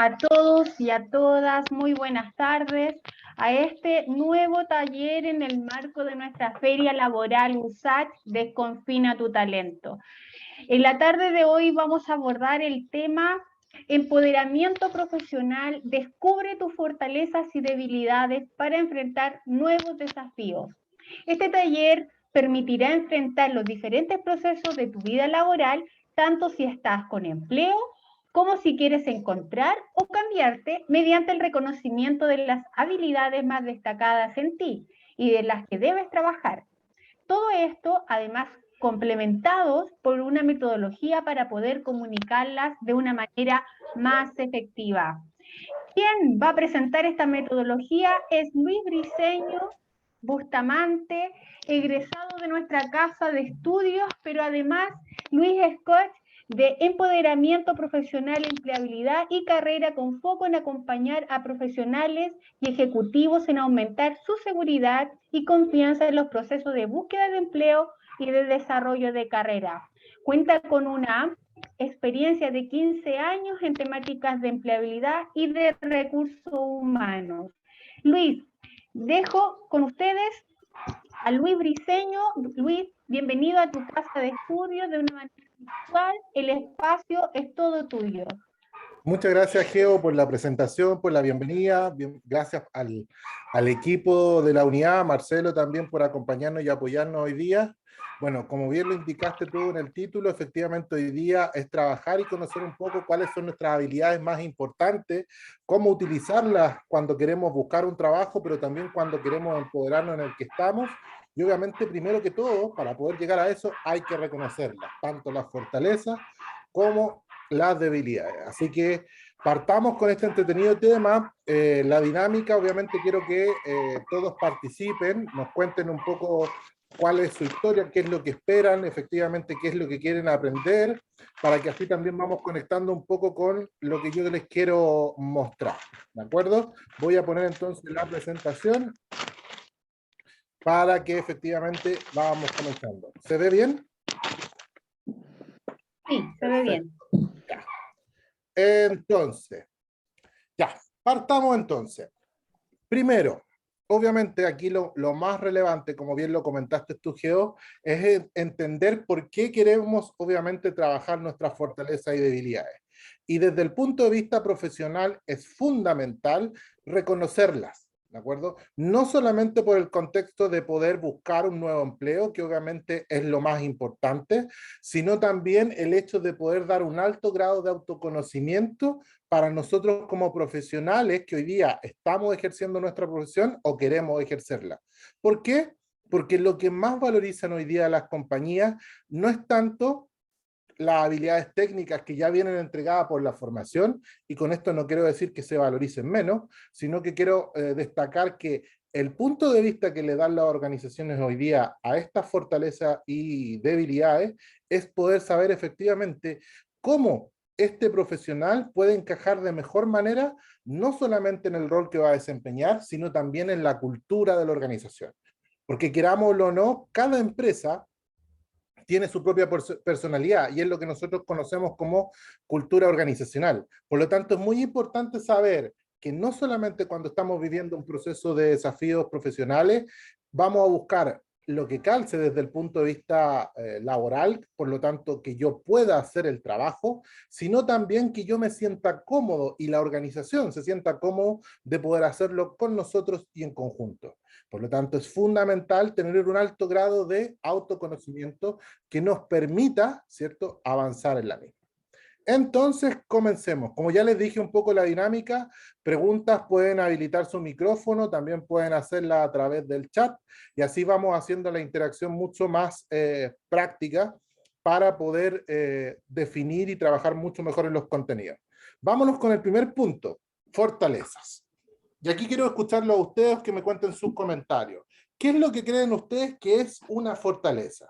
a todos y a todas, muy buenas tardes a este nuevo taller en el marco de nuestra Feria Laboral USACH Desconfina tu Talento. En la tarde de hoy vamos a abordar el tema Empoderamiento profesional, descubre tus fortalezas y debilidades para enfrentar nuevos desafíos. Este taller permitirá enfrentar los diferentes procesos de tu vida laboral, tanto si estás con empleo como si quieres encontrar o cambiarte mediante el reconocimiento de las habilidades más destacadas en ti y de las que debes trabajar. Todo esto, además, complementados por una metodología para poder comunicarlas de una manera más efectiva. ¿Quién va a presentar esta metodología? Es Luis Briceño Bustamante, egresado de nuestra casa de estudios, pero además Luis es coach de empoderamiento profesional, empleabilidad y carrera con foco en acompañar a profesionales y ejecutivos en aumentar su seguridad y confianza en los procesos de búsqueda de empleo y de desarrollo de carrera. Cuenta con una experiencia de 15 años en temáticas de empleabilidad y de recursos humanos. Luis, dejo con ustedes a Luis Briceño. Luis, bienvenido a tu casa de estudios de una manera virtual. El espacio es todo tuyo. Muchas gracias, Geo, por la presentación, por la bienvenida. Gracias al equipo de la unidad, Marcelo también por acompañarnos y apoyarnos hoy día. Bueno, como bien lo indicaste tú en el título, efectivamente hoy día es trabajar y conocer un poco cuáles son nuestras habilidades más importantes, cómo utilizarlas cuando queremos buscar un trabajo, pero también cuando queremos empoderarnos en el que estamos. Y obviamente, primero que todo, para poder llegar a eso, hay que reconocerlas, tanto las fortalezas como las debilidades. Así que partamos con este entretenido tema. La dinámica, obviamente quiero que todos participen, nos cuenten un poco cuál es su historia, qué es lo que esperan, efectivamente qué es lo que quieren aprender, para que así también vamos conectando un poco con lo que yo les quiero mostrar. ¿De acuerdo? Voy a poner entonces la presentación para que efectivamente vamos comenzando. ¿Se ve bien? Sí, se ve bien. Ya. Entonces, ya, partamos entonces. Primero, obviamente aquí lo más relevante, como bien lo comentaste tú, Geo, es entender por qué queremos, obviamente, trabajar nuestras fortalezas y debilidades. Y desde el punto de vista profesional es fundamental reconocerlas, ¿de acuerdo? No solamente por el contexto de poder buscar un nuevo empleo, que obviamente es lo más importante, sino también el hecho de poder dar un alto grado de autoconocimiento para nosotros como profesionales que hoy día estamos ejerciendo nuestra profesión o queremos ejercerla. ¿Por qué? Porque lo que más valorizan hoy día las compañías no es tanto las habilidades técnicas que ya vienen entregadas por la formación, y con esto no quiero decir que se valoricen menos, sino que quiero destacar que el punto de vista que le dan las organizaciones hoy día a estas fortalezas y debilidades es poder saber efectivamente cómo este profesional puede encajar de mejor manera, no solamente en el rol que va a desempeñar, sino también en la cultura de la organización. Porque querámoslo o no, cada empresa tiene su propia personalidad y es lo que nosotros conocemos como cultura organizacional. Por lo tanto, es muy importante saber que no solamente cuando estamos viviendo un proceso de desafíos profesionales, vamos a buscar lo que calce desde el punto de vista laboral, por lo tanto que yo pueda hacer el trabajo, sino también que yo me sienta cómodo y la organización se sienta cómodo de poder hacerlo con nosotros y en conjunto. Por lo tanto, es fundamental tener un alto grado de autoconocimiento que nos permita, ¿cierto?, avanzar en la misma. Entonces, comencemos. Como ya les dije un poco la dinámica, preguntas pueden habilitar su micrófono, también pueden hacerla a través del chat, y así vamos haciendo la interacción mucho más práctica para poder definir y trabajar mucho mejor en los contenidos. Vámonos con el primer punto, fortalezas. Y aquí quiero escucharlo a ustedes, que me cuenten sus comentarios. ¿Qué es lo que creen ustedes que es una fortaleza?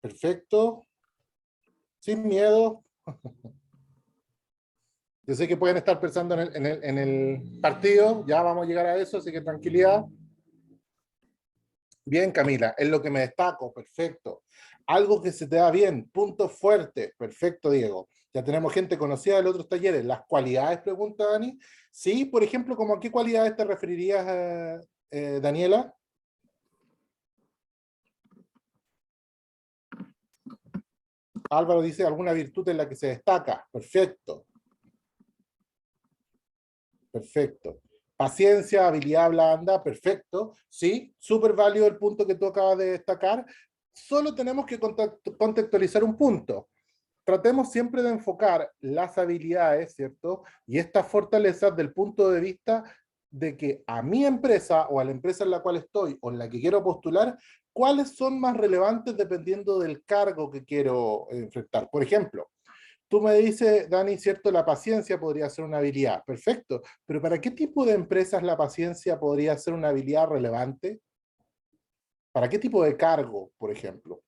Perfecto. Sin miedo. Yo sé que pueden estar pensando en el partido, ya vamos a llegar a eso, así que tranquilidad. Bien, Camila, es lo que me destaco, perfecto. Algo que se te da bien, puntos fuertes. Perfecto, Diego. Ya tenemos gente conocida de los otros talleres. ¿Las cualidades, pregunta Dani? Sí, por ejemplo, ¿cómo a qué cualidades te referirías, Daniela? Álvaro dice alguna virtud en la que se destaca. Perfecto, perfecto. Paciencia, habilidad blanda, perfecto. Sí, súper válido el punto que tú acabas de destacar. Solo tenemos que contextualizar un punto. Tratemos siempre de enfocar las habilidades, ¿cierto? Y estas fortalezas del punto de vista de que a mi empresa o a la empresa en la cual estoy o en la que quiero postular, ¿cuáles son más relevantes dependiendo del cargo que quiero enfrentar? Por ejemplo, tú me dices, Dani, ¿cierto? La paciencia podría ser una habilidad. Perfecto. Pero ¿para qué tipo de empresas la paciencia podría ser una habilidad relevante? ¿Para qué tipo de cargo, por ejemplo?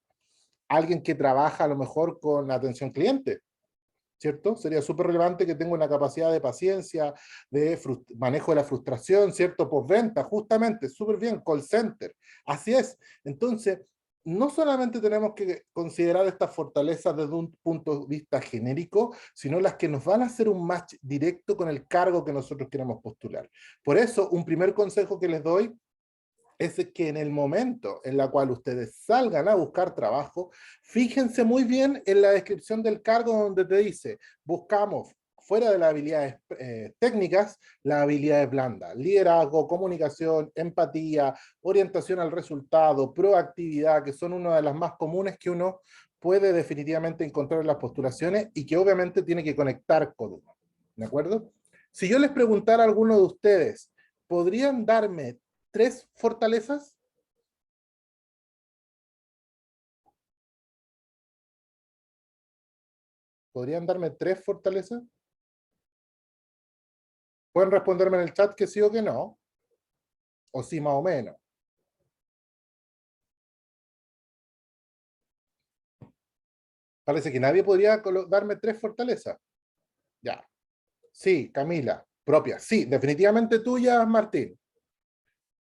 Alguien que trabaja a lo mejor con atención cliente, ¿cierto? Sería súper relevante que tenga una capacidad de paciencia, de manejo de la frustración, ¿cierto? Postventa, justamente, súper bien, call center. Así es. Entonces, no solamente tenemos que considerar estas fortalezas desde un punto de vista genérico, sino las que nos van a hacer un match directo con el cargo que nosotros queremos postular. Por eso, un primer consejo que les doy es que en el momento en la cual ustedes salgan a buscar trabajo, fíjense muy bien en la descripción del cargo donde te dice, buscamos fuera de las habilidades técnicas, las habilidades blandas, liderazgo, comunicación, empatía, orientación al resultado, proactividad, que son una de las más comunes que uno puede definitivamente encontrar en las postulaciones y que obviamente tiene que conectar con uno. ¿De acuerdo? Si yo les preguntara a alguno de ustedes, ¿podrían darme 3 fortalezas? ¿Podrían darme 3 fortalezas? Pueden responderme en el chat que sí o que no, o sí más o menos. Parece que nadie podría darme 3 fortalezas. Ya. Sí, Camila, propia. Sí, definitivamente tuya, Martín.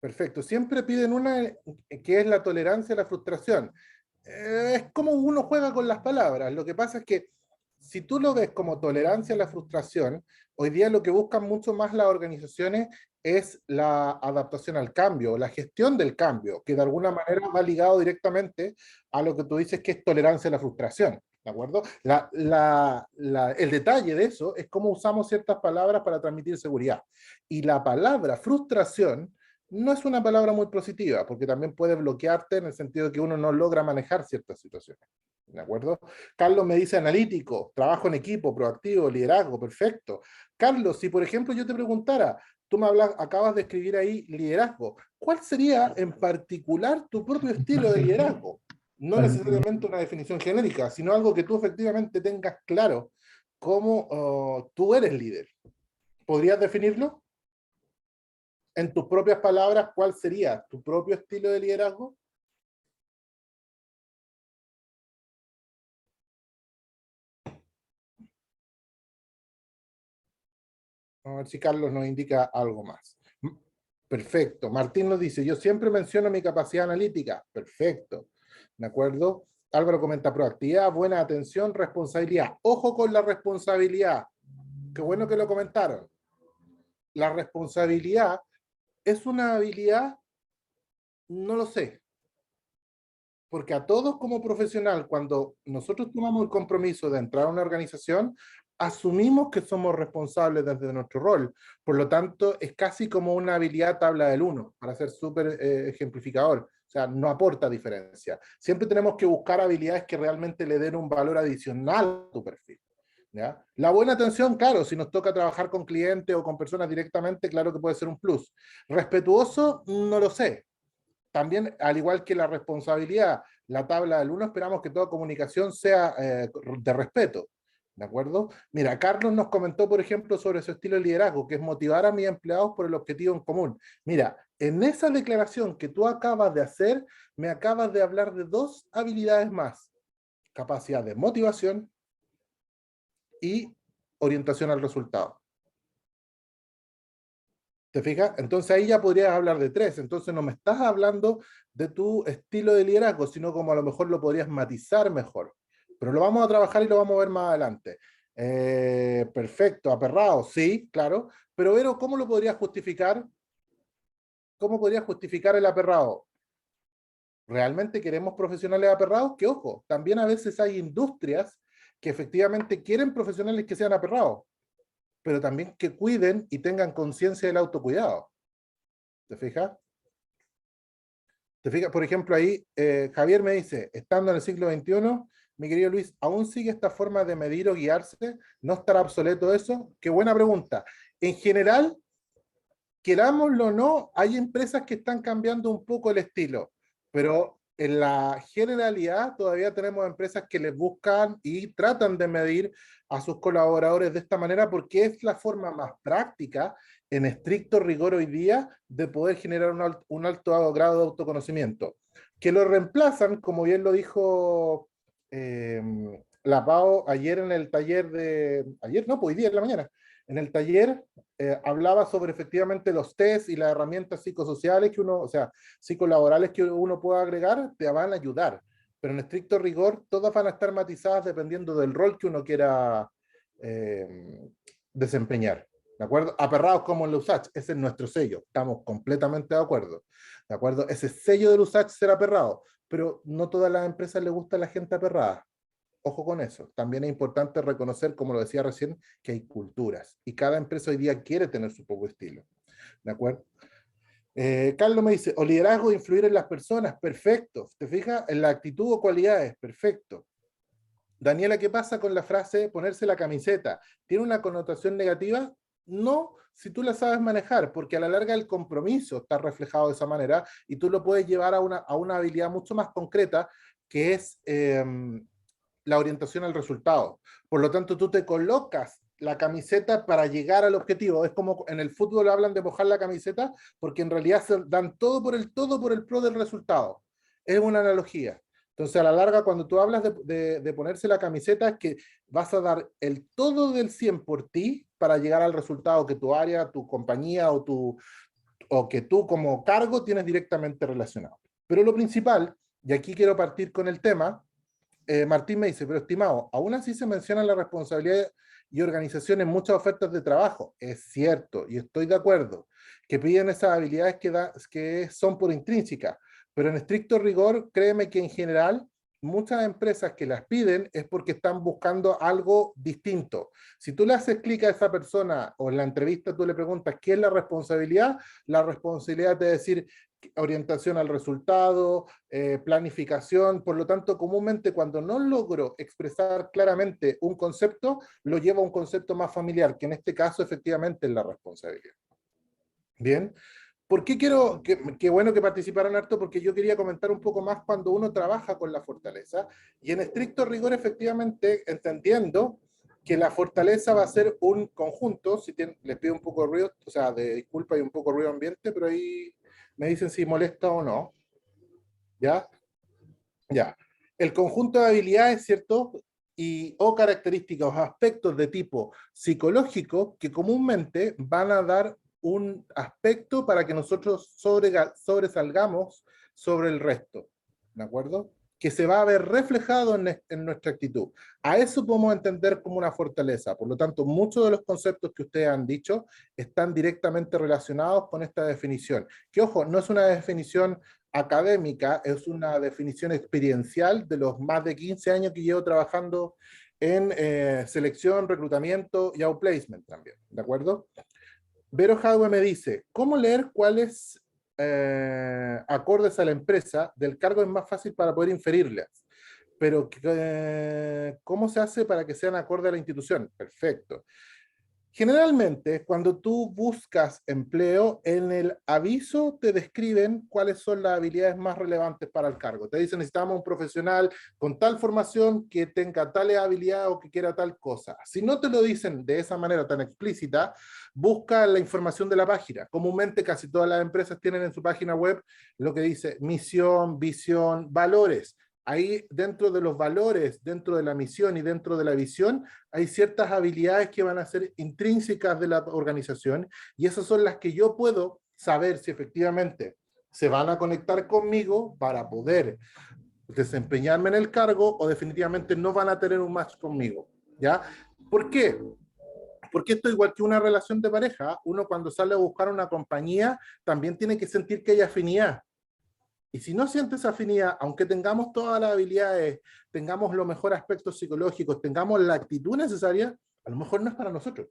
Perfecto. Siempre piden una que es la tolerancia a la frustración. Es como uno juega con las palabras. Lo que pasa es que si tú lo ves como tolerancia a la frustración, hoy día lo que buscan mucho más las organizaciones es la adaptación al cambio, la gestión del cambio, que de alguna manera va ligado directamente a lo que tú dices que es tolerancia a la frustración. ¿De acuerdo? El detalle de eso es cómo usamos ciertas palabras para transmitir seguridad. Y la palabra frustración no es una palabra muy positiva, porque también puede bloquearte en el sentido de que uno no logra manejar ciertas situaciones. ¿De acuerdo? Carlos me dice analítico, trabajo en equipo, proactivo, liderazgo, perfecto. Carlos, si por ejemplo yo te preguntara, tú me acabas de escribir ahí liderazgo, ¿cuál sería en particular tu propio estilo de liderazgo? No necesariamente una definición genérica, sino algo que tú efectivamente tengas claro cómo tú eres líder. ¿Podrías definirlo? En tus propias palabras, ¿cuál sería tu propio estilo de liderazgo? A ver si Carlos nos indica algo más. Perfecto. Martín nos dice, yo siempre menciono mi capacidad analítica. Perfecto. ¿De acuerdo? Álvaro comenta proactividad, buena atención, responsabilidad. Ojo con la responsabilidad. Qué bueno que lo comentaron. La responsabilidad es una habilidad, no lo sé, porque a todos como profesional, cuando nosotros tomamos el compromiso de entrar a una organización, asumimos que somos responsables desde nuestro rol. Por lo tanto, es casi como una habilidad tabla del 1, para ser súper ejemplificador. O sea, no aporta diferencia. Siempre tenemos que buscar habilidades que realmente le den un valor adicional a tu perfil. ¿Ya? La buena atención, claro, si nos toca trabajar con clientes o con personas directamente, claro que puede ser un plus. Respetuoso, no lo sé. También, al igual que la responsabilidad, la tabla del 1, esperamos que toda comunicación sea de respeto. ¿De acuerdo? Mira, Carlos nos comentó, por ejemplo, sobre su estilo de liderazgo, que es motivar a mis empleados por el objetivo en común. Mira, en esa declaración que tú acabas de hacer, me acabas de hablar de 2 habilidades más. Capacidad de motivación y orientación al resultado. ¿Te fijas? Entonces ahí ya podrías hablar de 3. Entonces no me estás hablando de tu estilo de liderazgo, sino como a lo mejor lo podrías matizar mejor. Pero lo vamos a trabajar y lo vamos a ver más adelante. Perfecto, aperrado, sí, claro. Pero Vero, ¿cómo lo podrías justificar? ¿Cómo podrías justificar el aperrado? ¿Realmente queremos profesionales aperrados? Que ojo, también a veces hay industrias que efectivamente quieren profesionales que sean aperrados, pero también que cuiden y tengan conciencia del autocuidado. ¿Te fijas? ¿Te fijas? Por ejemplo, ahí Javier me dice, estando en el siglo XXI, mi querido Luis, ¿aún sigue esta forma de medir o guiarse? ¿No estará obsoleto eso? Qué buena pregunta. En general, querámoslo o no, hay empresas que están cambiando un poco el estilo, pero en la generalidad todavía tenemos empresas que les buscan y tratan de medir a sus colaboradores de esta manera porque es la forma más práctica, en estricto rigor hoy día, de poder generar un alto grado de autoconocimiento. Que lo reemplazan, como bien lo dijo la Pao ayer en el taller de... Ayer no, pues hoy día en la mañana. En el taller hablaba sobre efectivamente los test y las herramientas psicosociales que uno, o sea, psicolaborales que uno pueda agregar, te van a ayudar. Pero en estricto rigor, todas van a estar matizadas dependiendo del rol que uno quiera desempeñar. ¿De acuerdo? Aperrados como en la USACH, ese es nuestro sello, estamos completamente de acuerdo. ¿De acuerdo? Ese sello del USACH será aperrado, pero no todas las empresas les gusta la gente aperrada. Ojo con eso. También es importante reconocer, como lo decía recién, que hay culturas y cada empresa hoy día quiere tener su propio estilo. ¿De acuerdo? Carlos me dice, o liderazgo, influir en las personas, perfecto. ¿Te fijas? En la actitud o cualidades, perfecto. Daniela, ¿qué pasa con la frase ponerse la camiseta? ¿Tiene una connotación negativa? No, si tú la sabes manejar, porque a la larga el compromiso está reflejado de esa manera y tú lo puedes llevar a una habilidad mucho más concreta que es la orientación al resultado. Por lo tanto, tú te colocas la camiseta para llegar al objetivo. Es como en el fútbol hablan de mojar la camiseta, porque en realidad se dan todo por el pro del resultado. Es una analogía. Entonces, a la larga, cuando tú hablas de ponerse la camiseta, es que vas a dar el todo del 100 por ti para llegar al resultado que tu área, tu compañía o que tú como cargo tienes directamente relacionado. Pero lo principal, y aquí quiero partir con el tema, Martín me dice, pero estimado, aún así se menciona la responsabilidad y organización en muchas ofertas de trabajo. Es cierto, y estoy de acuerdo, que piden esas habilidades que son por intrínseca, pero en estricto rigor, créeme que en general, muchas empresas que las piden es porque están buscando algo distinto. Si tú le haces clic a esa persona o en la entrevista tú le preguntas qué es la responsabilidad te decir orientación al resultado, planificación. Por lo tanto, comúnmente cuando no logro expresar claramente un concepto, lo llevo a un concepto más familiar, que en este caso efectivamente es la responsabilidad. Bien. ¿Por qué quiero, qué bueno que participaran harto? Porque yo quería comentar un poco más cuando uno trabaja con la fortaleza, y en estricto rigor, efectivamente, entendiendo que la fortaleza va a ser un conjunto, si les pido un poco de ruido, o sea, de disculpa y un poco de ruido ambiente, pero ahí me dicen si molesta o no. ¿Ya? Ya. El conjunto de habilidades, ¿cierto? O características o aspectos de tipo psicológico que comúnmente van a dar un aspecto para que nosotros sobresalgamos sobre el resto. ¿De acuerdo? Que se va a ver reflejado en nuestra actitud. A eso podemos entender como una fortaleza. Por lo tanto, muchos de los conceptos que ustedes han dicho están directamente relacionados con esta definición. Que, ojo, no es una definición académica, es una definición experiencial de los más de 15 años que llevo trabajando en selección, reclutamiento y outplacement también, ¿de acuerdo? Vero Jadwe me dice, ¿cómo leer cuáles acordes a la empresa del cargo es más fácil para poder inferirlas? Pero, ¿cómo se hace para que sean acorde a la institución? Perfecto. Generalmente, cuando tú buscas empleo, en el aviso te describen cuáles son las habilidades más relevantes para el cargo. Te dicen, necesitamos un profesional con tal formación que tenga tal habilidad o que quiera tal cosa. Si no te lo dicen de esa manera tan explícita, busca la información de la página. Comúnmente casi todas las empresas tienen en su página web lo que dice misión, visión, valores. Ahí dentro de los valores, dentro de la misión y dentro de la visión, hay ciertas habilidades que van a ser intrínsecas de la organización y esas son las que yo puedo saber si efectivamente se van a conectar conmigo para poder desempeñarme en el cargo o definitivamente no van a tener un match conmigo, ¿ya? ¿Por qué? Porque esto es igual que una relación de pareja, uno cuando sale a buscar una compañía también tiene que sentir que hay afinidad. Y si no sientes esa afinidad, aunque tengamos todas las habilidades, tengamos los mejores aspectos psicológicos, tengamos la actitud necesaria, a lo mejor no es para nosotros.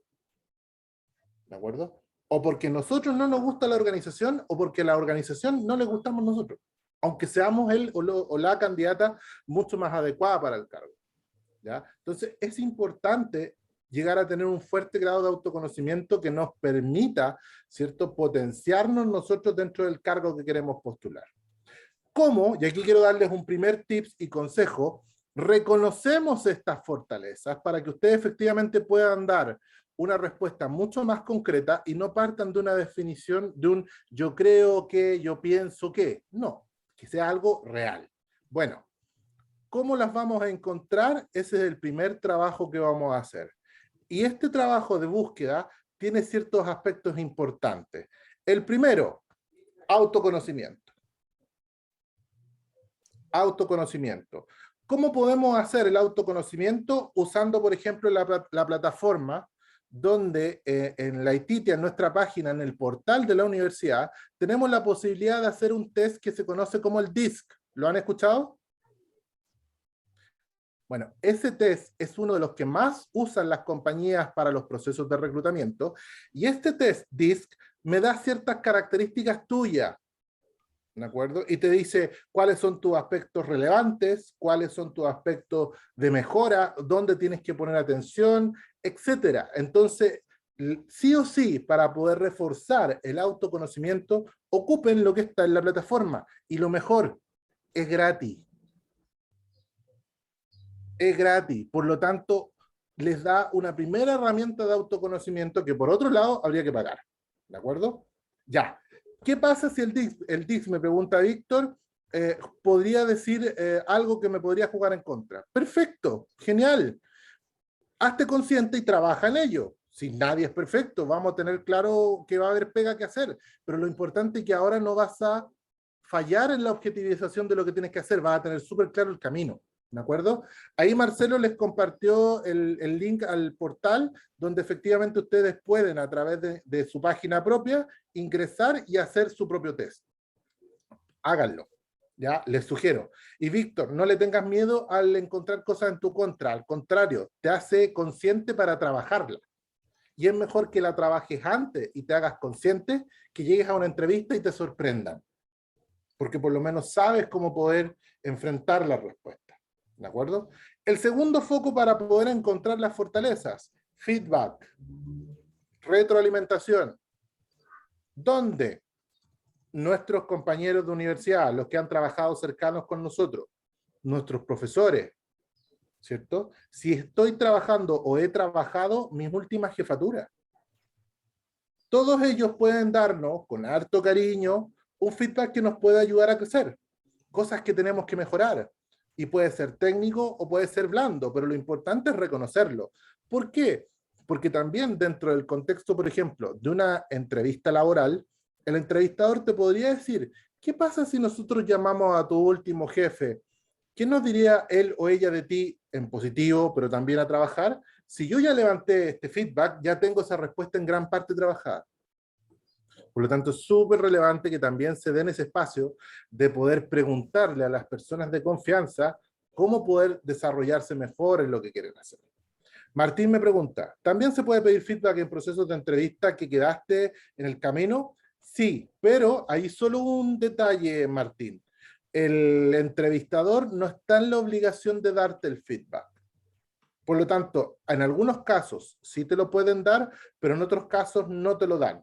¿De acuerdo? O porque nosotros no nos gusta la organización, o porque la organización no le gustamos nosotros. Aunque seamos él o la candidata mucho más adecuada para el cargo. ¿Ya? Entonces, es importante llegar a tener un fuerte grado de autoconocimiento que nos permita, ¿cierto?, potenciarnos nosotros dentro del cargo que queremos postular. ¿Cómo? Y aquí quiero darles un primer tips y consejo. Reconocemos estas fortalezas para que ustedes efectivamente puedan dar una respuesta mucho más concreta y no partan de una definición de un yo creo que, yo pienso que. No, que sea algo real. Bueno, ¿cómo las vamos a encontrar? Ese es el primer trabajo que vamos a hacer. Y este trabajo de búsqueda tiene ciertos aspectos importantes. El primero, autoconocimiento. Autoconocimiento. ¿Cómo podemos hacer el autoconocimiento? Usando, por ejemplo, la plataforma donde en la ITITIA, en nuestra página, en el portal de la universidad, tenemos la posibilidad de hacer un test que se conoce como el DISC. ¿Lo han escuchado? Bueno, ese test es uno de los que más usan las compañías para los procesos de reclutamiento, y este test DISC me da ciertas características tuyas, ¿de acuerdo? Y te dice cuáles son tus aspectos relevantes, cuáles son tus aspectos de mejora, dónde tienes que poner atención, etcétera. Entonces, sí o sí, para poder reforzar el autoconocimiento, ocupen lo que está en la plataforma, y lo mejor, es gratis. Es gratis, por lo tanto, les da una primera herramienta de autoconocimiento que por otro lado habría que pagar, ¿de acuerdo? Ya, ¿qué pasa si el DISC me pregunta Víctor, podría decir algo que me podría jugar en contra? Perfecto, genial, hazte consciente y trabaja en ello. Si nadie es perfecto, vamos a tener claro que va a haber pega que hacer, pero lo importante es que ahora no vas a fallar en la objetivización de lo que tienes que hacer, vas a tener súper claro el camino. ¿De acuerdo? Ahí Marcelo les compartió el link al portal donde efectivamente ustedes pueden a través de su página propia ingresar y hacer su propio test. Háganlo, ¿ya? Les sugiero. Y Víctor, no le tengas miedo al encontrar cosas en tu contra, al contrario, te hace consciente para trabajarla. Y es mejor que la trabajes antes y te hagas consciente que llegues a una entrevista y te sorprendan. Porque por lo menos sabes cómo poder enfrentar la respuesta. ¿De acuerdo? El segundo foco para poder encontrar las fortalezas, feedback, retroalimentación, donde nuestros compañeros de universidad, los que han trabajado cercanos con nosotros, nuestros profesores, ¿cierto? Si estoy trabajando o he trabajado mis últimas jefaturas, todos ellos pueden darnos, con harto cariño, un feedback que nos puede ayudar a crecer, cosas que tenemos que mejorar. Y puede ser técnico o puede ser blando, pero lo importante es reconocerlo. ¿Por qué? Porque también dentro del contexto, por ejemplo, de una entrevista laboral, el entrevistador te podría decir, ¿qué pasa si nosotros llamamos a tu último jefe? ¿Qué nos diría él o ella de ti en positivo, pero también a trabajar? Si yo ya levanté este feedback, ya tengo esa respuesta en gran parte trabajada. Por lo tanto, es súper relevante que también se den ese espacio de poder preguntarle a las personas de confianza cómo poder desarrollarse mejor en lo que quieren hacer. Martín me pregunta, ¿también se puede pedir feedback en procesos de entrevista que quedaste en el camino? Sí, pero hay solo un detalle, Martín. El entrevistador no está en la obligación de darte el feedback. Por lo tanto, en algunos casos sí te lo pueden dar, pero en otros casos no te lo dan.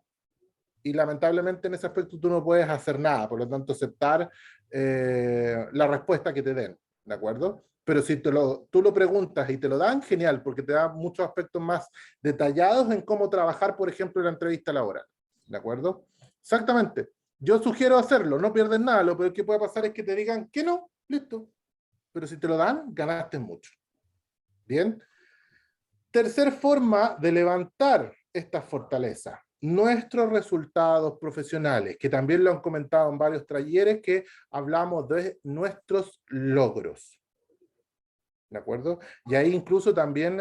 Y lamentablemente en ese aspecto tú no puedes hacer nada, por lo tanto aceptar la respuesta que te den, ¿de acuerdo? Pero si tú lo preguntas y te lo dan, genial, porque te da muchos aspectos más detallados en cómo trabajar, por ejemplo, en la entrevista laboral, ¿de acuerdo? Exactamente. Yo sugiero hacerlo, no pierdes nada, lo peor que puede pasar es que te digan que no, listo. pero si te lo dan, ganaste mucho. Bien. Tercer forma de levantar estas fortalezas, nuestros resultados profesionales, que también lo han comentado en varios talleres, que hablamos de nuestros logros. ¿De acuerdo? Y ahí incluso también,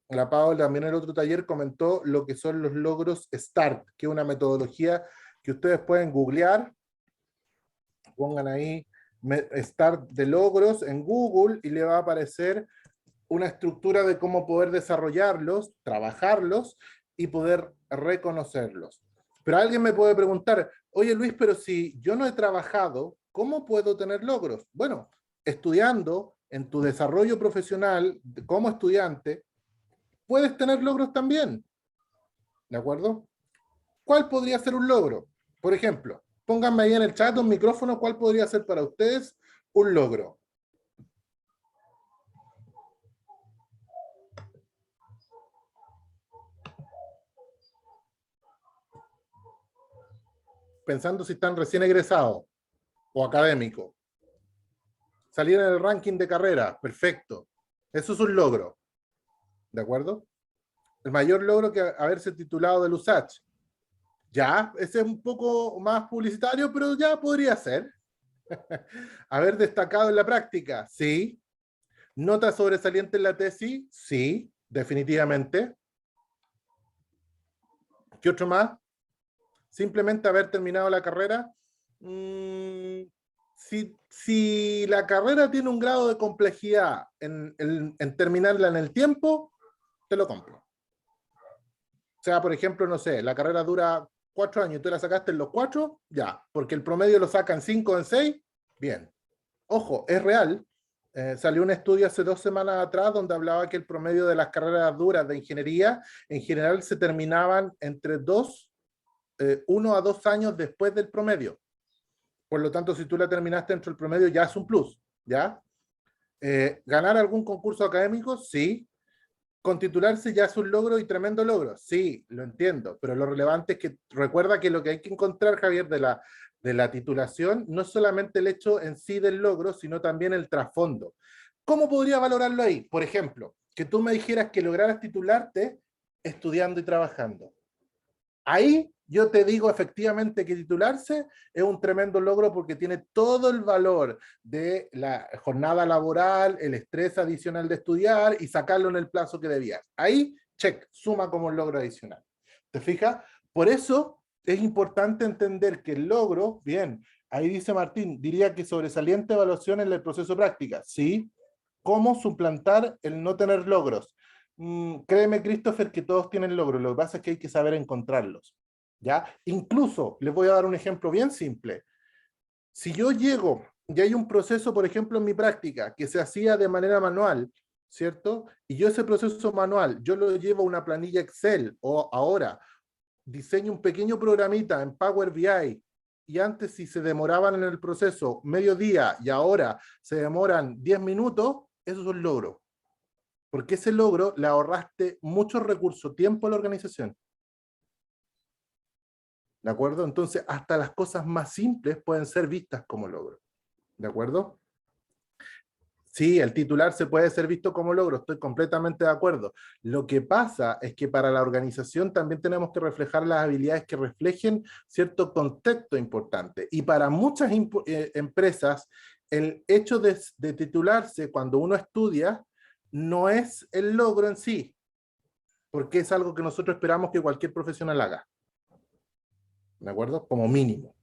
la Pau también en el otro taller comentó lo que son los logros START, que es una metodología que ustedes pueden googlear, pongan ahí START de logros en Google y le va a aparecer una estructura de cómo poder desarrollarlos, trabajarlos y poder reconocerlos. Pero alguien me puede preguntar, oye Luis, pero si yo no he trabajado, ¿cómo puedo tener logros? Bueno, estudiando en tu desarrollo profesional como estudiante, puedes tener logros también. ¿De acuerdo? ¿Cuál podría ser un logro? Por ejemplo, pónganme ahí en el chat un micrófono, ¿cuál podría ser para ustedes un logro? Pensando si están recién egresados o académicos. Salir en el ranking de carrera, perfecto. Eso es un logro. ¿De acuerdo? El mayor logro que haberse titulado del USACH. Ya, ese es un poco más publicitario, pero ya podría ser. Haber destacado en la práctica, sí. Nota sobresaliente en la tesis, sí, definitivamente. ¿Qué otro más? Simplemente haber terminado la carrera. Si la carrera tiene un grado de complejidad en terminarla en el tiempo, te lo compro. O sea, por ejemplo, no sé, la carrera dura 4 años y tú la sacaste en los 4, ya, porque el promedio lo sacan 5 en 6, bien. Ojo, es real. Salió un estudio hace 2 semanas atrás donde hablaba que el promedio de las carreras duras de ingeniería en general se terminaban entre 1 a 2 años después del promedio. Por lo tanto, si tú la terminaste dentro del promedio, ya es un plus, ¿ya? ¿Ganar algún concurso académico? Sí. ¿Con titularse ya es un logro y tremendo logro? Sí, lo entiendo, pero lo relevante es que recuerda que lo que hay que encontrar, Javier, de la titulación, no es solamente el hecho en sí del logro, sino también el trasfondo. ¿Cómo podría valorarlo ahí? Por ejemplo, que tú me dijeras que lograras titularte estudiando y trabajando. Ahí yo te digo efectivamente que titularse es un tremendo logro porque tiene todo el valor de la jornada laboral, el estrés adicional de estudiar y sacarlo en el plazo que debías. Ahí, check, suma como un logro adicional. ¿Te fijas? Por eso es importante entender que el logro, bien, ahí dice Martín, diría que sobresaliente evaluación en el proceso de práctica. Sí, ¿cómo suplantar el no tener logros? Créeme, Christopher, que todos tienen logros, lo que pasa es que hay que saber encontrarlos, ¿ya? Incluso, les voy a dar un ejemplo bien simple. Si yo llego y hay un proceso, por ejemplo, en mi práctica, que se hacía de manera manual, ¿cierto? Y yo ese proceso manual, yo lo llevo a una planilla Excel, o ahora diseño un pequeño programita en Power BI, y antes si se demoraban en el proceso medio día y ahora se demoran 10 minutos, eso es un logro. Porque ese logro le ahorraste mucho recurso, tiempo a la organización. ¿De acuerdo? Entonces, hasta las cosas más simples pueden ser vistas como logro. ¿De acuerdo? Sí, el titular se puede ser visto como logro, estoy completamente de acuerdo. Lo que pasa es que para la organización también tenemos que reflejar las habilidades que reflejen cierto contexto importante. Y para muchas empresas, el hecho de titularse cuando uno estudia no es el logro en sí, porque es algo que nosotros esperamos que cualquier profesional haga. ¿De acuerdo? Como mínimo.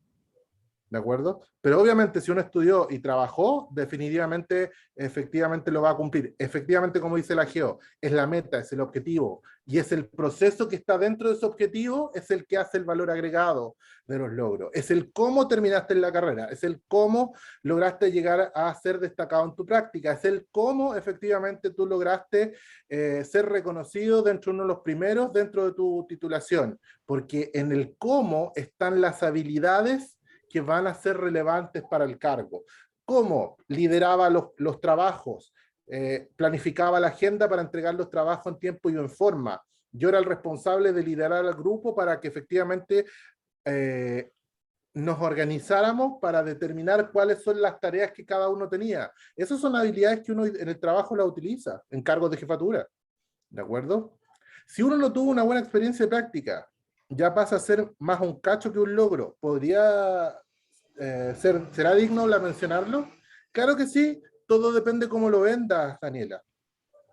¿De acuerdo? Pero obviamente si uno estudió y trabajó, definitivamente, efectivamente lo va a cumplir. Efectivamente, como dice la GEO, es la meta, es el objetivo, y es el proceso que está dentro de ese objetivo, es el que hace el valor agregado de los logros. Es el cómo terminaste en la carrera, es el cómo lograste llegar a ser destacado en tu práctica, es el cómo efectivamente tú lograste ser reconocido dentro de uno de los primeros dentro de tu titulación, porque en el cómo están las habilidades que van a ser relevantes para el cargo. ¿Cómo lideraba los trabajos? Planificaba la agenda para entregar los trabajos en tiempo y en forma. Yo era el responsable de liderar al grupo para que efectivamente nos organizáramos para determinar cuáles son las tareas que cada uno tenía. Esas son habilidades que uno en el trabajo la utiliza, en cargos de jefatura, ¿de acuerdo? Si uno no tuvo una buena experiencia práctica, ya pasa a ser más un cacho que un logro. ¿Podría será digno la mencionarlo? Claro que sí, todo depende cómo lo vendas, Daniela.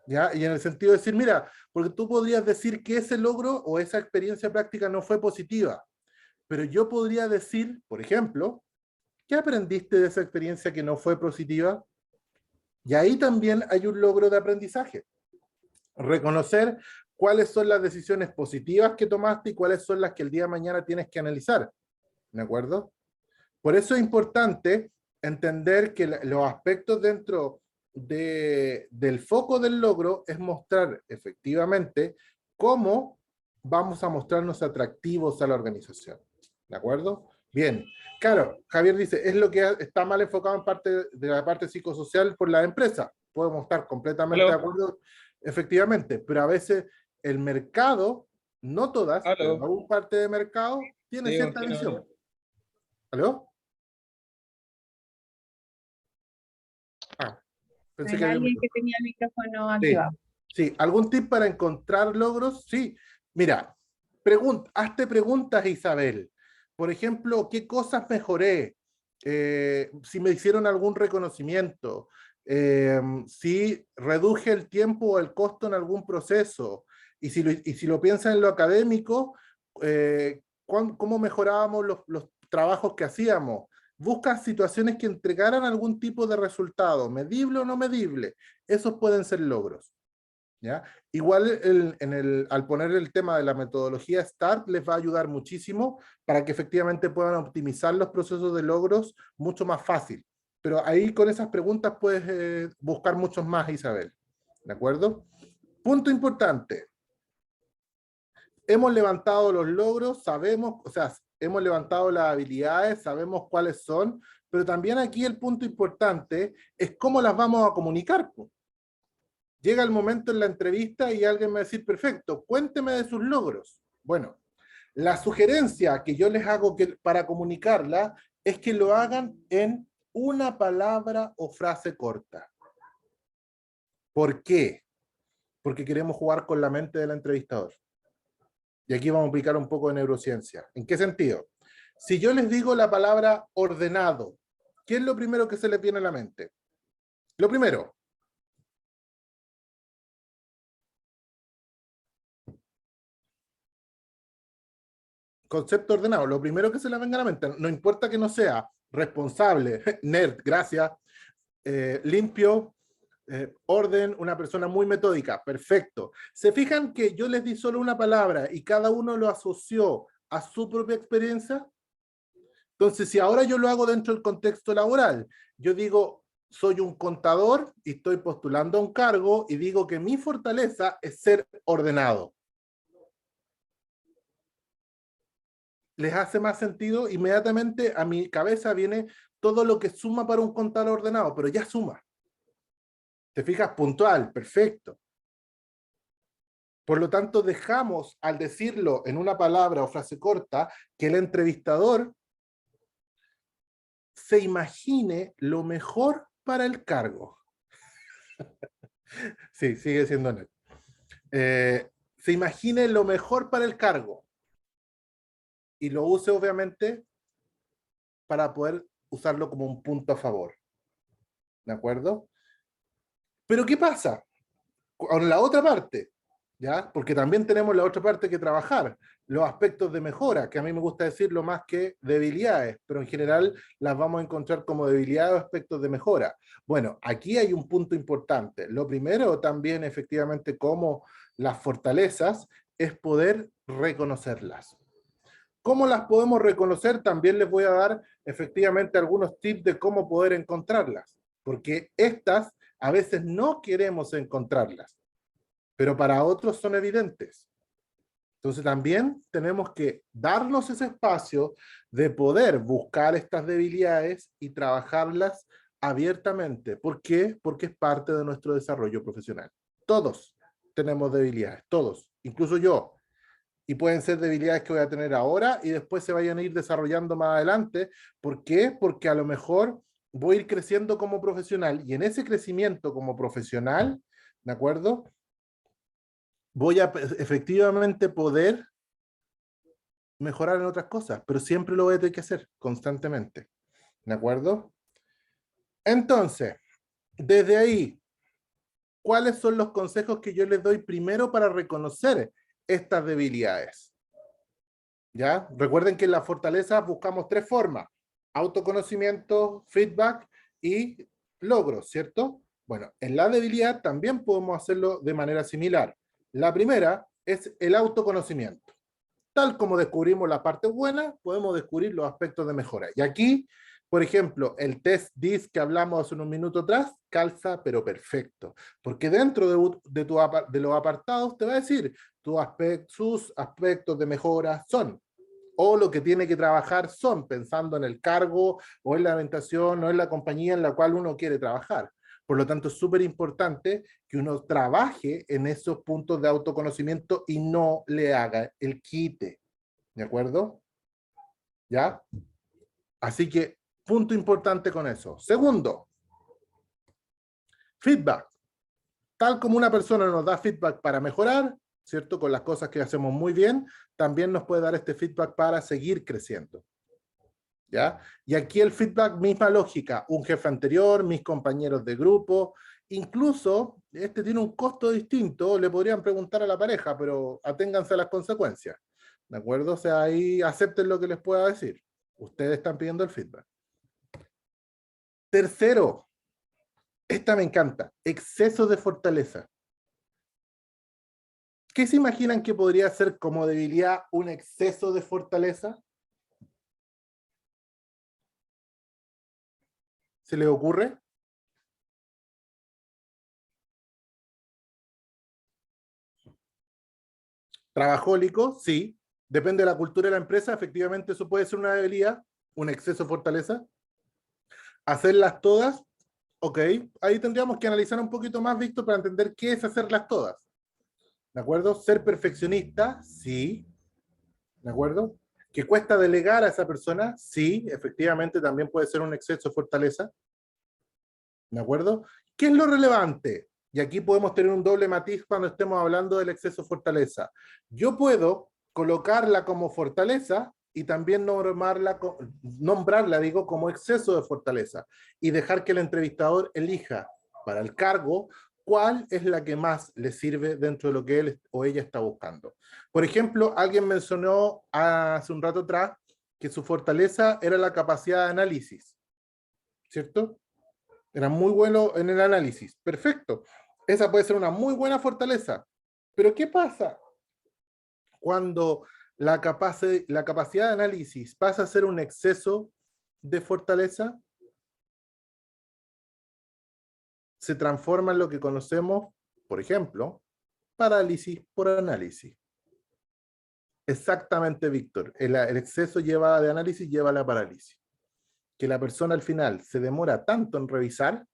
¿Ya? Y en el sentido de decir, mira, porque tú podrías decir que ese logro o esa experiencia práctica no fue positiva, pero yo podría decir, por ejemplo, ¿qué aprendiste de esa experiencia que no fue positiva? Y ahí también hay un logro de aprendizaje. Reconocer cuáles son las decisiones positivas que tomaste y cuáles son las que el día de mañana tienes que analizar. ¿De acuerdo? Por eso es importante entender que los aspectos dentro del foco del logro es mostrar efectivamente cómo vamos a mostrarnos atractivos a la organización. ¿De acuerdo? Bien. Claro, Javier dice, es lo que está mal enfocado en parte de la parte psicosocial por la empresa. Podemos estar completamente de Aló, acuerdo, efectivamente, pero a veces el mercado, no todas, pero aló. aún parte del mercado, tiene Sí, cierta continuo. visión. ¿Aló? Ah, pensé Hay que había un alguien que micrófono. tenía el micrófono Sí, activado. sí. ¿Algún tip para encontrar logros? Sí. Mira, hazte preguntas, Isabel. Por ejemplo, ¿qué cosas mejoré? Si me hicieron algún reconocimiento, si reduje el tiempo o el costo en algún proceso, y si lo piensas en lo académico, ¿cómo mejorábamos los trabajos que hacíamos? Busca situaciones que entregaran algún tipo de resultado, medible o no medible. Esos pueden ser logros. ¿Ya? Igual al poner el tema de la metodología START les va a ayudar muchísimo para que efectivamente puedan optimizar los procesos de logros mucho más fácil. Pero ahí con esas preguntas puedes buscar muchos más, Isabel. ¿De acuerdo? Punto importante. Hemos levantado los logros, sabemos, o sea, hemos levantado las habilidades, sabemos cuáles son, pero también aquí el punto importante es cómo las vamos a comunicar. Llega el momento en la entrevista y alguien me va a decir, perfecto, cuénteme de sus logros. Bueno, la sugerencia que yo les hago para comunicarla es que lo hagan en una palabra o frase corta. ¿Por qué? Porque queremos jugar con la mente del entrevistador. Y aquí vamos a aplicar un poco de neurociencia. ¿En qué sentido? Si yo les digo la palabra ordenado, ¿qué es lo primero que se les viene a la mente? Lo primero, concepto ordenado, lo primero que se le venga a la mente, no importa que no sea responsable, nerd, gracias, limpio, orden, una persona muy metódica, perfecto. ¿Se fijan que yo les di solo una palabra y cada uno lo asoció a su propia experiencia? Entonces, si ahora yo lo hago dentro del contexto laboral, yo digo, soy un contador y estoy postulando a un cargo y digo que mi fortaleza es ser ordenado. ¿Les hace más sentido? Inmediatamente a mi cabeza viene todo lo que suma para un contador ordenado, pero ya suma. ¿Te fijas? Puntual, perfecto. Por lo tanto, dejamos, al decirlo en una palabra o frase corta, que el entrevistador se imagine lo mejor para el cargo. Sí, sigue siendo él. Se imagine lo mejor para el cargo. Y lo use, obviamente, para poder usarlo como un punto a favor. ¿De acuerdo? Pero ¿qué pasa? Con la otra parte, ¿ya? Porque también tenemos la otra parte que trabajar, los aspectos de mejora, que a mí me gusta decirlo más que debilidades, pero en general las vamos a encontrar como debilidades o aspectos de mejora. Bueno, aquí hay un punto importante. Lo primero también, efectivamente, como las fortalezas, es poder reconocerlas. ¿Cómo las podemos reconocer? También les voy a dar efectivamente algunos tips de cómo poder encontrarlas, porque estas a veces no queremos encontrarlas, pero para otros son evidentes. Entonces también tenemos que darnos ese espacio de poder buscar estas debilidades y trabajarlas abiertamente. ¿Por qué? Porque es parte de nuestro desarrollo profesional. Todos tenemos debilidades, todos, incluso yo. y pueden ser debilidades que voy a tener ahora y después se vayan a ir desarrollando más adelante. ¿Por qué? Porque a lo mejor voy a ir creciendo como profesional y en ese crecimiento como profesional, ¿de acuerdo? Voy a efectivamente poder mejorar en otras cosas, pero siempre lo voy a tener que hacer constantemente, ¿de acuerdo? Entonces, desde ahí, ¿cuáles son los consejos que yo les doy primero para reconocer estas debilidades? ¿Ya? Recuerden que en la fortaleza buscamos tres formas: autoconocimiento, feedback y logros, ¿cierto? Bueno, en la debilidad también podemos hacerlo de manera similar. La primera es el autoconocimiento. Tal como descubrimos la parte buena, podemos descubrir los aspectos de mejora. Y aquí, por ejemplo, el test DISC que hablamos hace unos minutos atrás, calza pero perfecto. Porque dentro de los apartados te va a decir sus aspectos de mejora son, o lo que tiene que trabajar son, pensando en el cargo, o en la orientación, o en la compañía en la cual uno quiere trabajar. Por lo tanto, es súper importante que uno trabaje en esos puntos de autoconocimiento y no le haga el quite. ¿De acuerdo? ¿Ya? Así que, punto importante con eso. Segundo, feedback. Tal como una persona nos da feedback para mejorar, ¿cierto? Con las cosas que hacemos muy bien, también nos puede dar este feedback para seguir creciendo. ¿Ya? Y aquí el feedback, misma lógica, un jefe anterior, mis compañeros de grupo, incluso este tiene un costo distinto, le podrían preguntar a la pareja, pero aténganse a las consecuencias, ¿de acuerdo? O sea, ahí acepten lo que les pueda decir. Ustedes están pidiendo el feedback. Tercero, esta me encanta, exceso de fortaleza. ¿Qué se imaginan que podría ser como debilidad un exceso de fortaleza? ¿Se les ocurre? Trabajólico, sí. Depende de la cultura de la empresa, efectivamente eso puede ser una debilidad, un exceso de fortaleza. Hacerlas todas, ok. Ahí tendríamos que analizar un poquito más, Víctor, para entender qué es hacerlas todas. ¿De acuerdo? Ser perfeccionista, sí. ¿De acuerdo? ¿Que cuesta delegar a esa persona? Sí, efectivamente también puede ser un exceso de fortaleza. ¿De acuerdo? ¿Qué es lo relevante? Y aquí podemos tener un doble matiz cuando estemos hablando del exceso de fortaleza. Yo puedo colocarla como fortaleza y también nombrarla, digo, como exceso de fortaleza y dejar que el entrevistador elija para el cargo cuál es la que más le sirve dentro de lo que él o ella está buscando. Por ejemplo, alguien mencionó hace un rato atrás que su fortaleza era la capacidad de análisis, ¿cierto? Era muy bueno en el análisis. Perfecto. Esa puede ser una muy buena fortaleza. Pero ¿qué pasa cuando la capacidad de análisis pasa a ser un exceso de fortaleza? Se transforma en lo que conocemos, por ejemplo, parálisis por análisis. Exactamente, Víctor. El exceso de análisis lleva a la parálisis. Que la persona al final se demora tanto en revisar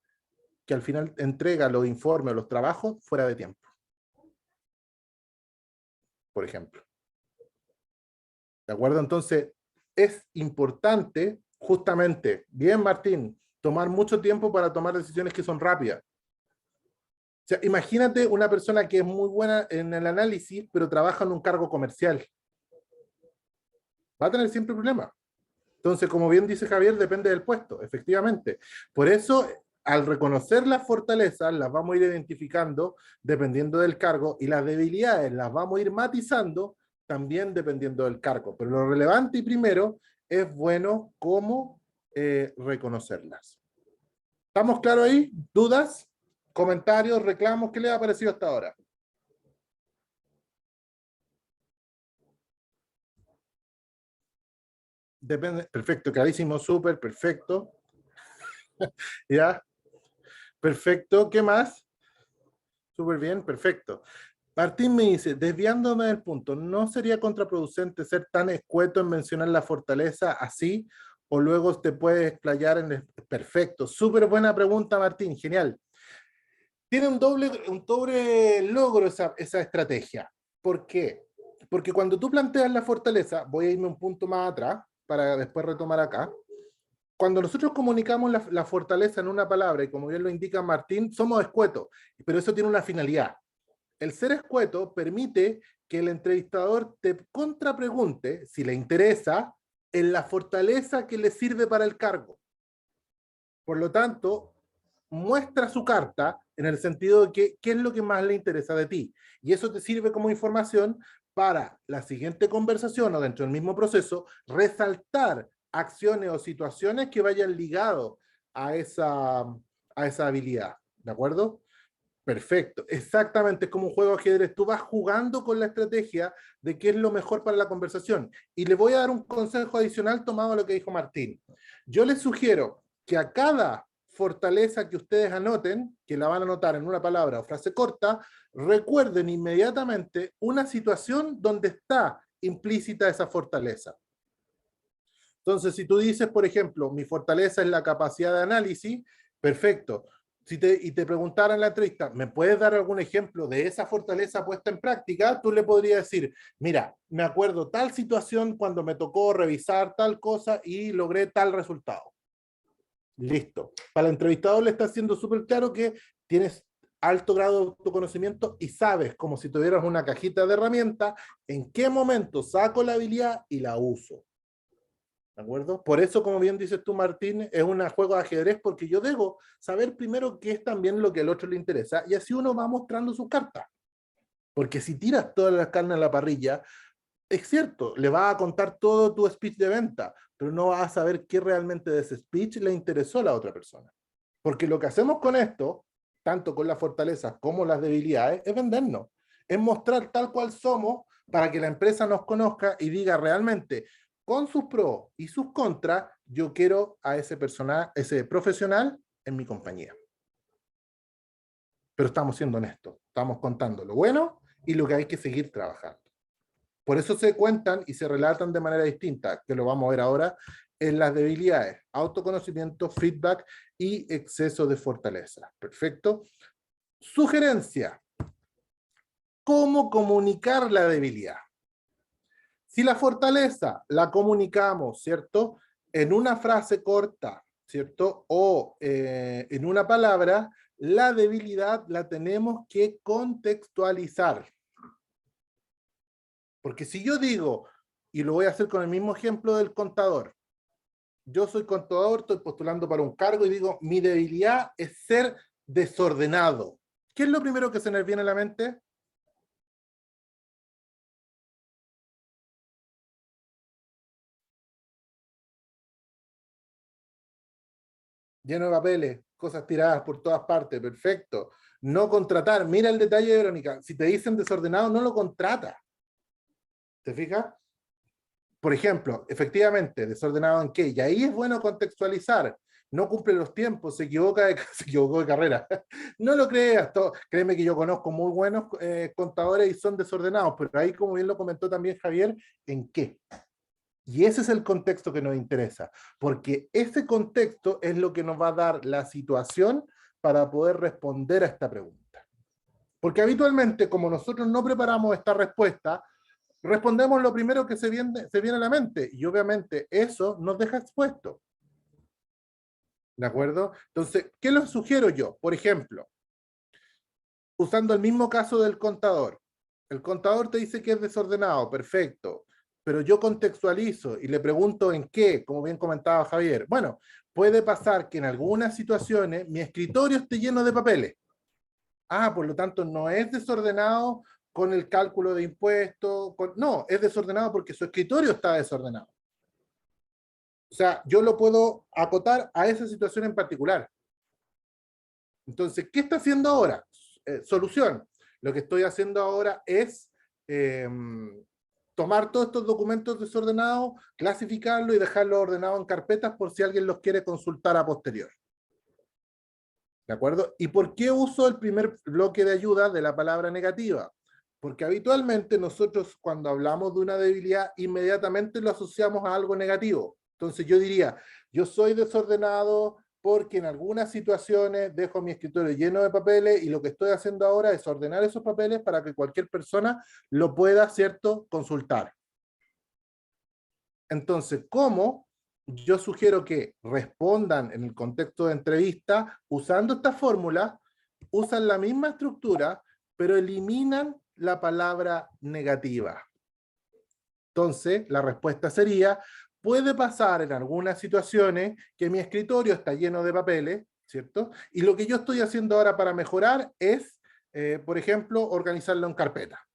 que al final entrega los informes o los trabajos fuera de tiempo. Por ejemplo. ¿De acuerdo? Entonces, es importante, justamente, bien Martín, tomar mucho tiempo para tomar decisiones que son rápidas. O sea, imagínate una persona que es muy buena en el análisis, pero trabaja en un cargo comercial. Va a tener siempre problemas. Entonces, como bien dice Javier, depende del puesto, efectivamente. Por eso, al reconocer las fortalezas, las vamos a ir identificando dependiendo del cargo y las debilidades las vamos a ir matizando también dependiendo del cargo. Pero lo relevante y primero es bueno cómo reconocerlas. ¿Estamos claros ahí? ¿Dudas? ¿Comentarios? ¿Reclamos? ¿Qué les ha parecido hasta ahora? Depende, perfecto, clarísimo, súper, perfecto. ¿Ya? Perfecto, ¿qué más? Súper bien, perfecto. Martín me dice, desviándome del punto, ¿no sería contraproducente ser tan escueto en mencionar la fortaleza así? ¿O luego te puedes explayar en el... Perfecto, súper buena pregunta, Martín, genial. Tiene un doble logro esa estrategia. ¿Por qué? Porque cuando tú planteas la fortaleza, voy a irme un punto más atrás para después retomar acá. Cuando nosotros comunicamos la fortaleza en una palabra, y como bien lo indica Martín, somos escuetos, pero eso tiene una finalidad. El ser escueto permite que el entrevistador te contrapregunte, si le interesa, en la fortaleza que le sirve para el cargo. Por lo tanto, muestra su carta en el sentido de que qué es lo que más le interesa de ti. Y eso te sirve como información para la siguiente conversación o dentro del mismo proceso, resaltar acciones o situaciones que vayan ligados a esa habilidad. ¿De acuerdo? Perfecto, exactamente, es como un juego de ajedrez. Tú vas jugando con la estrategia de qué es lo mejor para la conversación. Y le voy a dar un consejo adicional tomado a lo que dijo Martín. Yo les sugiero que a cada fortaleza que ustedes anoten, que la van a anotar en una palabra o frase corta, recuerden inmediatamente una situación donde está implícita esa fortaleza. Entonces, si tú dices, por ejemplo, mi fortaleza es la capacidad de análisis, perfecto. Y te preguntaran en la entrevista, ¿me puedes dar algún ejemplo de esa fortaleza puesta en práctica? Tú le podrías decir, mira, me acuerdo tal situación cuando me tocó revisar tal cosa y logré tal resultado. Listo. Para el entrevistador le está haciendo súper claro que tienes alto grado de autoconocimiento y sabes, como si tuvieras una cajita de herramientas, en qué momento saco la habilidad y la uso. ¿De acuerdo? Por eso, como bien dices tú, Martín, es un juego de ajedrez, porque yo debo saber primero qué es también lo que al otro le interesa, y así uno va mostrando sus cartas. Porque si tiras todas las carnes a la parrilla, es cierto, le vas a contar todo tu speech de venta, pero no vas a saber qué realmente de ese speech le interesó a la otra persona. Porque lo que hacemos con esto, tanto con las fortalezas como las debilidades, es vendernos. Es mostrar tal cual somos para que la empresa nos conozca y diga realmente, con sus pros y sus contras, yo quiero a ese profesional en mi compañía. Pero estamos siendo honestos, estamos contando lo bueno y lo que hay que seguir trabajando. Por eso se cuentan y se relatan de manera distinta, que lo vamos a ver ahora, en las debilidades, autoconocimiento, feedback y exceso de fortaleza. Perfecto. Sugerencia. ¿Cómo comunicar la debilidad? Si la fortaleza la comunicamos, ¿cierto? En una frase corta, ¿cierto? O en una palabra, la debilidad la tenemos que contextualizar. Porque si yo digo, y lo voy a hacer con el mismo ejemplo del contador, yo soy contador, estoy postulando para un cargo y digo, mi debilidad es ser desordenado. ¿Qué es lo primero que se nos viene a la mente? Lleno de papeles, cosas tiradas por todas partes, perfecto. No contratar, mira el detalle, Verónica, si te dicen desordenado, no lo contrata. ¿Te fijas? Por ejemplo, efectivamente, desordenado en qué, y ahí es bueno contextualizar. No cumple los tiempos, se equivocó de carrera. No lo creas, créeme que yo conozco muy buenos contadores y son desordenados, pero ahí, como bien lo comentó también Javier, ¿en qué? Y ese es el contexto que nos interesa, porque ese contexto es lo que nos va a dar la situación para poder responder a esta pregunta. Porque habitualmente, como nosotros no preparamos esta respuesta, respondemos lo primero que se viene a la mente, y obviamente eso nos deja expuesto. ¿De acuerdo? Entonces, ¿qué les sugiero yo? Por ejemplo, usando el mismo caso del contador. El contador te dice que es desordenado, perfecto, pero yo contextualizo y le pregunto en qué, como bien comentaba Javier. Bueno, puede pasar que en algunas situaciones mi escritorio esté lleno de papeles. Ah, por lo tanto, no es desordenado con el cálculo de impuestos, no, es desordenado porque su escritorio está desordenado. O sea, yo lo puedo acotar a esa situación en particular. Entonces, ¿qué está haciendo ahora? Solución. Lo que estoy haciendo ahora es tomar todos estos documentos desordenados, clasificarlos y dejarlos ordenados en carpetas por si alguien los quiere consultar a posterior. ¿De acuerdo? ¿Y por qué uso el primer bloque de ayuda de la palabra negativa? Porque habitualmente nosotros cuando hablamos de una debilidad inmediatamente lo asociamos a algo negativo. Entonces yo diría, yo soy desordenado porque en algunas situaciones dejo mi escritorio lleno de papeles y lo que estoy haciendo ahora es ordenar esos papeles para que cualquier persona lo pueda, ¿cierto?, consultar. Entonces, ¿cómo? Yo sugiero que respondan en el contexto de entrevista usando esta fórmula, usan la misma estructura, pero eliminan la palabra negativa. Entonces, la respuesta sería, puede pasar en algunas situaciones que mi escritorio está lleno de papeles, ¿cierto? Y lo que yo estoy haciendo ahora para mejorar es, por ejemplo, organizarlo en carpeta.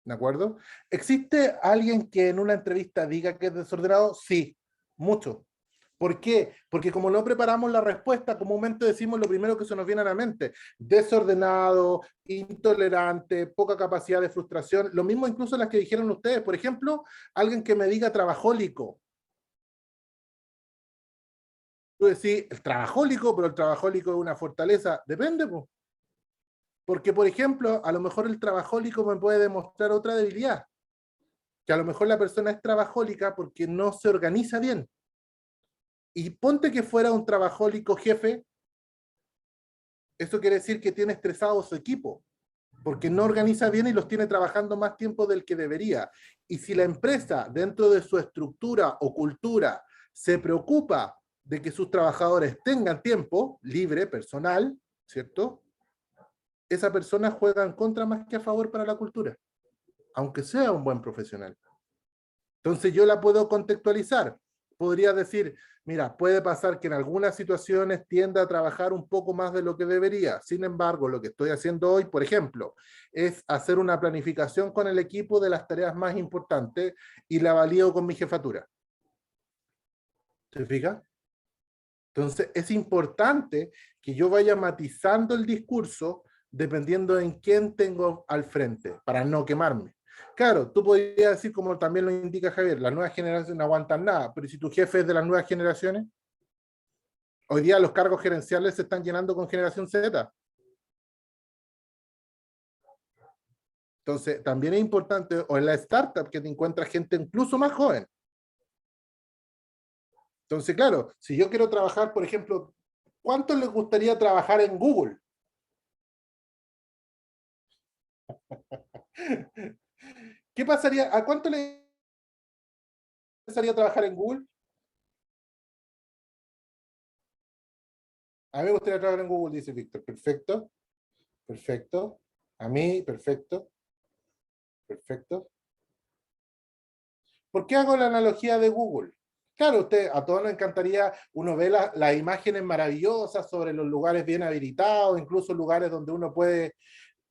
¿De acuerdo? ¿Existe alguien que en una entrevista diga que es desordenado? Sí, mucho. ¿Por qué? Porque como no preparamos la respuesta, comúnmente decimos lo primero que se nos viene a la mente. Desordenado, intolerante, poca capacidad de frustración. Lo mismo incluso las que dijeron ustedes. Por ejemplo, alguien que me diga trabajólico. Tú decís, el trabajólico, pero el trabajólico es una fortaleza. Depende, pues. Porque, por ejemplo, a lo mejor el trabajólico me puede demostrar otra debilidad. Que a lo mejor la persona es trabajólica porque no se organiza bien. Y ponte que fuera un trabajólico jefe, eso quiere decir que tiene estresado su equipo, porque no organiza bien y los tiene trabajando más tiempo del que debería. Y si la empresa, dentro de su estructura o cultura, se preocupa de que sus trabajadores tengan tiempo libre, personal, ¿cierto? Esa persona juega en contra más que a favor para la cultura, aunque sea un buen profesional. Entonces yo la puedo contextualizar. Podría decir, mira, puede pasar que en algunas situaciones tienda a trabajar un poco más de lo que debería. Sin embargo, lo que estoy haciendo hoy, por ejemplo, es hacer una planificación con el equipo de las tareas más importantes y la valido con mi jefatura. ¿Se fija? Entonces es importante que yo vaya matizando el discurso dependiendo en quién tengo al frente, para no quemarme. Claro, tú podrías decir, como también lo indica Javier, las nuevas generaciones no aguantan nada, pero si tu jefe es de las nuevas generaciones, hoy día los cargos gerenciales se están llenando con generación Z. Entonces, también es importante, o en la startup, que te encuentras gente incluso más joven. Entonces, claro, si yo quiero trabajar, por ejemplo, ¿cuánto les gustaría trabajar en Google? ¿Qué pasaría? ¿A cuánto le gustaría trabajar en Google? A mí me gustaría trabajar en Google, dice Víctor. Perfecto, perfecto. A mí, perfecto, perfecto. ¿Por qué hago la analogía de Google? Claro, a todos nos encantaría, uno ve las imágenes maravillosas sobre los lugares bien habilitados, incluso lugares donde uno puede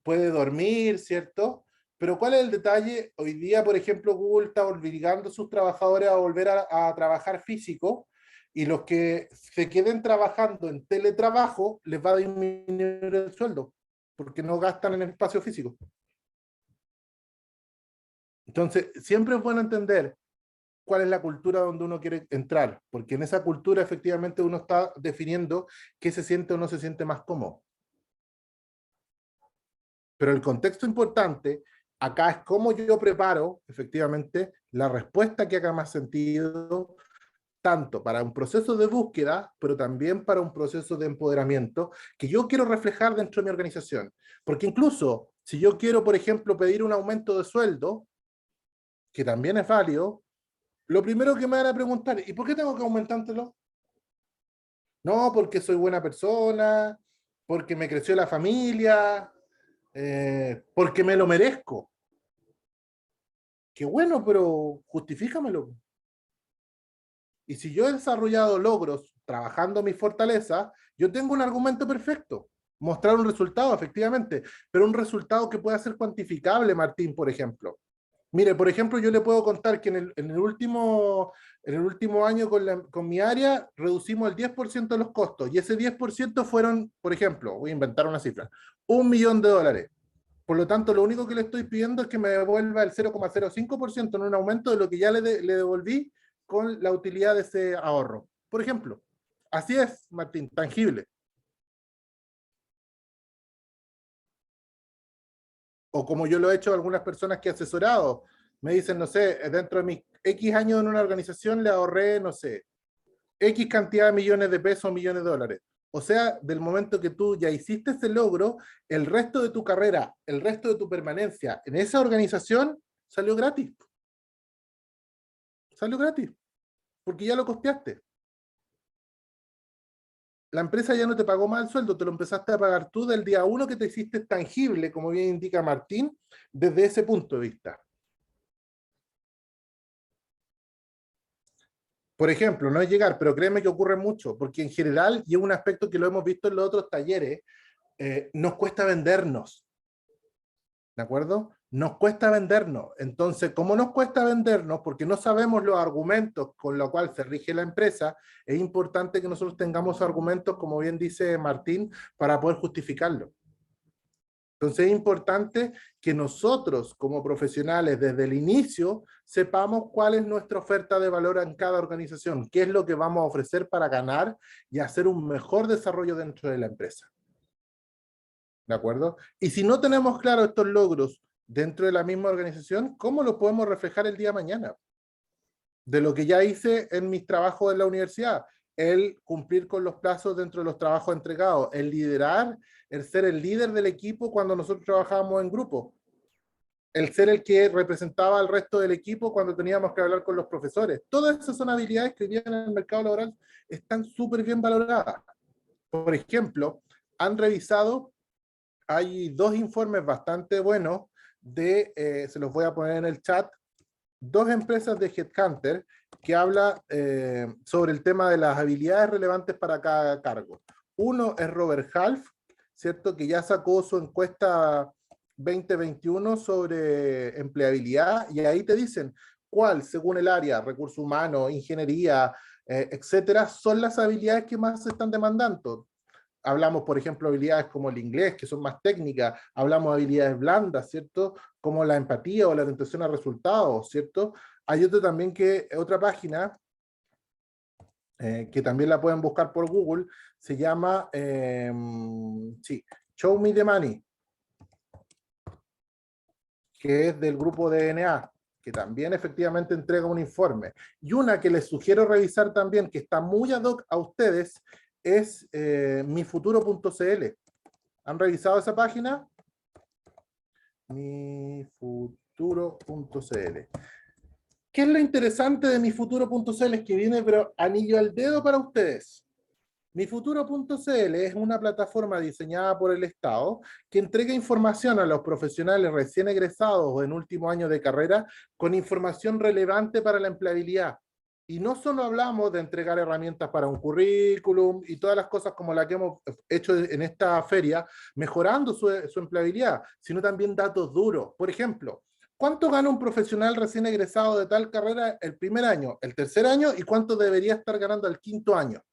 dormir, ¿cierto? Pero ¿cuál es el detalle? Hoy día, por ejemplo, Google está obligando a sus trabajadores a volver a trabajar físico, y los que se queden trabajando en teletrabajo les va a disminuir el sueldo, porque no gastan en el espacio físico. Entonces, siempre es bueno entender cuál es la cultura donde uno quiere entrar, porque en esa cultura efectivamente uno está definiendo qué se siente o no se siente más cómodo. Pero el contexto importante acá es cómo yo preparo efectivamente la respuesta que haga más sentido, tanto para un proceso de búsqueda, pero también para un proceso de empoderamiento que yo quiero reflejar dentro de mi organización. Porque incluso si yo quiero, por ejemplo, pedir un aumento de sueldo, que también es válido, lo primero que me van a preguntar, ¿y por qué tengo que aumentártelo? No, porque soy buena persona, porque me creció la familia, porque me lo merezco. Qué bueno, pero justifícamelo. Y si yo he desarrollado logros trabajando mis fortalezas, yo tengo un argumento perfecto. Mostrar un resultado, efectivamente, pero un resultado que pueda ser cuantificable, Martín, por ejemplo. Mire, por ejemplo, yo le puedo contar que en el último año con mi área reducimos el 10% de los costos, y ese 10% fueron, por ejemplo, voy a inventar una cifra, $1.000.000. Por lo tanto, lo único que le estoy pidiendo es que me devuelva el 0,05% en un aumento de lo que ya le devolví con la utilidad de ese ahorro. Por ejemplo, así es, Martín, tangible. O como yo lo he hecho a algunas personas que he asesorado, me dicen, no sé, dentro de mis X años en una organización le ahorré, no sé, X cantidad de millones de pesos o millones de dólares. O sea, del momento que tú ya hiciste ese logro, el resto de tu carrera, el resto de tu permanencia en esa organización salió gratis. Salió gratis, porque ya lo costeaste. La empresa ya no te pagó más el sueldo, te lo empezaste a pagar tú del día uno que te hiciste tangible, como bien indica Martín, desde ese punto de vista. Por ejemplo, no es llegar, pero créeme que ocurre mucho, porque en general, y es un aspecto que lo hemos visto en los otros talleres, nos cuesta vendernos, ¿de acuerdo? Nos cuesta vendernos. Entonces, como nos cuesta vendernos, porque no sabemos los argumentos con los cuales se rige la empresa, es importante que nosotros tengamos argumentos, como bien dice Martín, para poder justificarlo. Entonces es importante que nosotros como profesionales desde el inicio sepamos cuál es nuestra oferta de valor en cada organización, qué es lo que vamos a ofrecer para ganar y hacer un mejor desarrollo dentro de la empresa. ¿De acuerdo? Y si no tenemos claro estos logros dentro de la misma organización, ¿cómo lo podemos reflejar el día de mañana? De lo que ya hice en mis trabajos en la universidad, el cumplir con los plazos dentro de los trabajos entregados, el liderar, el ser el líder del equipo cuando nosotros trabajábamos en grupo, el ser el que representaba al resto del equipo cuando teníamos que hablar con los profesores. Todas esas son habilidades que hoy día en el mercado laboral están súper bien valoradas. Por ejemplo, han revisado, hay dos informes bastante buenos se los voy a poner en el chat, dos empresas de Headhunter que habla sobre el tema de las habilidades relevantes para cada cargo. Uno es Robert Half, ¿cierto? Que ya sacó su encuesta 2021 sobre empleabilidad y ahí te dicen cuál, según el área, recursos humanos, ingeniería, etcétera, son las habilidades que más se están demandando. Hablamos, por ejemplo, de habilidades como el inglés, que son más técnicas, hablamos de habilidades blandas, ¿cierto? Como la empatía o la orientación a resultados, ¿cierto? Hay otra también otra página, que también la pueden buscar por Google, se llama, sí, Show Me the Money, que es del grupo DNA, que también efectivamente entrega un informe. Y una que les sugiero revisar también, que está muy ad hoc a ustedes, es mifuturo.cl. ¿Han revisado esa página? Mifuturo.cl. ¿Qué es lo interesante de mifuturo.cl? Es que viene pero anillo al dedo para ustedes. Mifuturo.cl es una plataforma diseñada por el Estado que entrega información a los profesionales recién egresados o en último año de carrera con información relevante para la empleabilidad. Y no solo hablamos de entregar herramientas para un currículum y todas las cosas como la que hemos hecho en esta feria, mejorando su empleabilidad, sino también datos duros. Por ejemplo, ¿cuánto gana un profesional recién egresado de tal carrera el primer año, el tercer año y cuánto debería estar ganando el quinto año?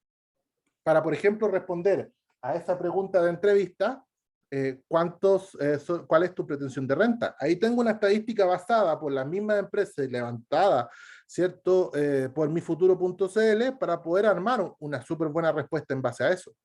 Para, por ejemplo, responder a esa pregunta de entrevista, ¿cuál es tu pretensión de renta? Ahí tengo una estadística basada por las mismas empresas y levantada, ¿cierto? Por mifuturo.cl para poder armar una súper buena respuesta en base a eso.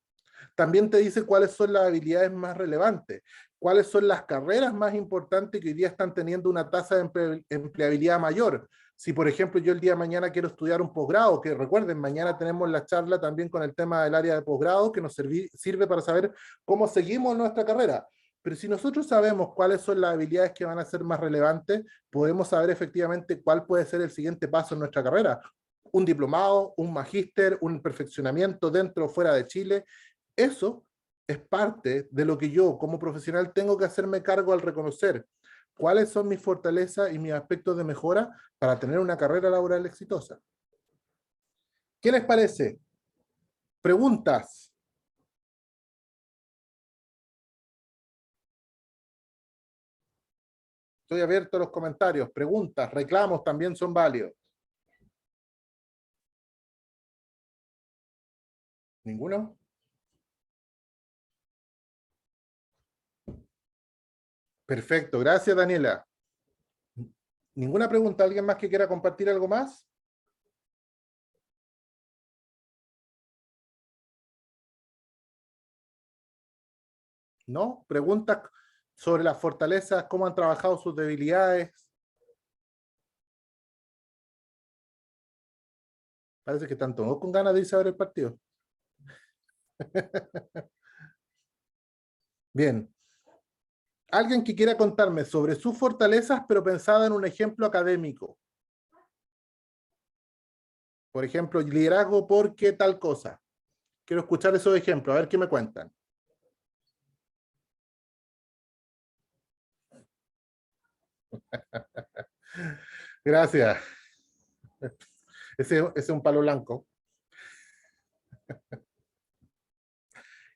También te dice cuáles son las habilidades más relevantes, cuáles son las carreras más importantes que hoy día están teniendo una tasa de empleabilidad mayor. Si, por ejemplo, yo el día de mañana quiero estudiar un posgrado, que recuerden, mañana tenemos la charla también con el tema del área de posgrado, que nos sirve para saber cómo seguimos nuestra carrera. Pero si nosotros sabemos cuáles son las habilidades que van a ser más relevantes, podemos saber efectivamente cuál puede ser el siguiente paso en nuestra carrera. Un diplomado, un magíster, un perfeccionamiento dentro o fuera de Chile. Eso es parte de lo que yo como profesional tengo que hacerme cargo al reconocer cuáles son mis fortalezas y mis aspectos de mejora para tener una carrera laboral exitosa. ¿Qué les parece? ¿Preguntas? Estoy abierto a los comentarios, preguntas, reclamos también son válidos. ¿Ninguno? Perfecto, gracias Daniela. ¿Ninguna pregunta? ¿Alguien más que quiera compartir algo más? ¿No? ¿Preguntas sobre las fortalezas, cómo han trabajado sus debilidades? Parece que están todos con ganas de irse a ver el partido. Bien. Alguien que quiera contarme sobre sus fortalezas, pero pensada en un ejemplo académico. Por ejemplo, liderazgo porque tal cosa. Quiero escuchar esos ejemplos, a ver qué me cuentan. Gracias. Ese es un palo blanco.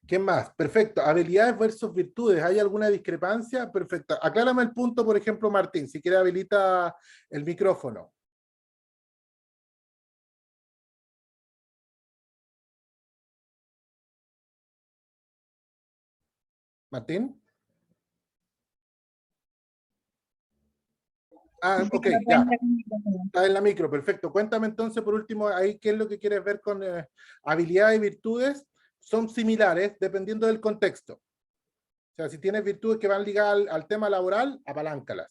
¿Qué más? Perfecto. Habilidades versus virtudes. ¿Hay alguna discrepancia? Perfecto. Aclárame el punto, por ejemplo, Martín, si quiere habilita el micrófono. Martín. Ah, ok, ya. Está en la micro, perfecto. Cuéntame entonces, por último, ahí qué es lo que quieres ver con habilidades y virtudes. Son similares dependiendo del contexto. O sea, si tienes virtudes que van ligadas al tema laboral, apaláncalas.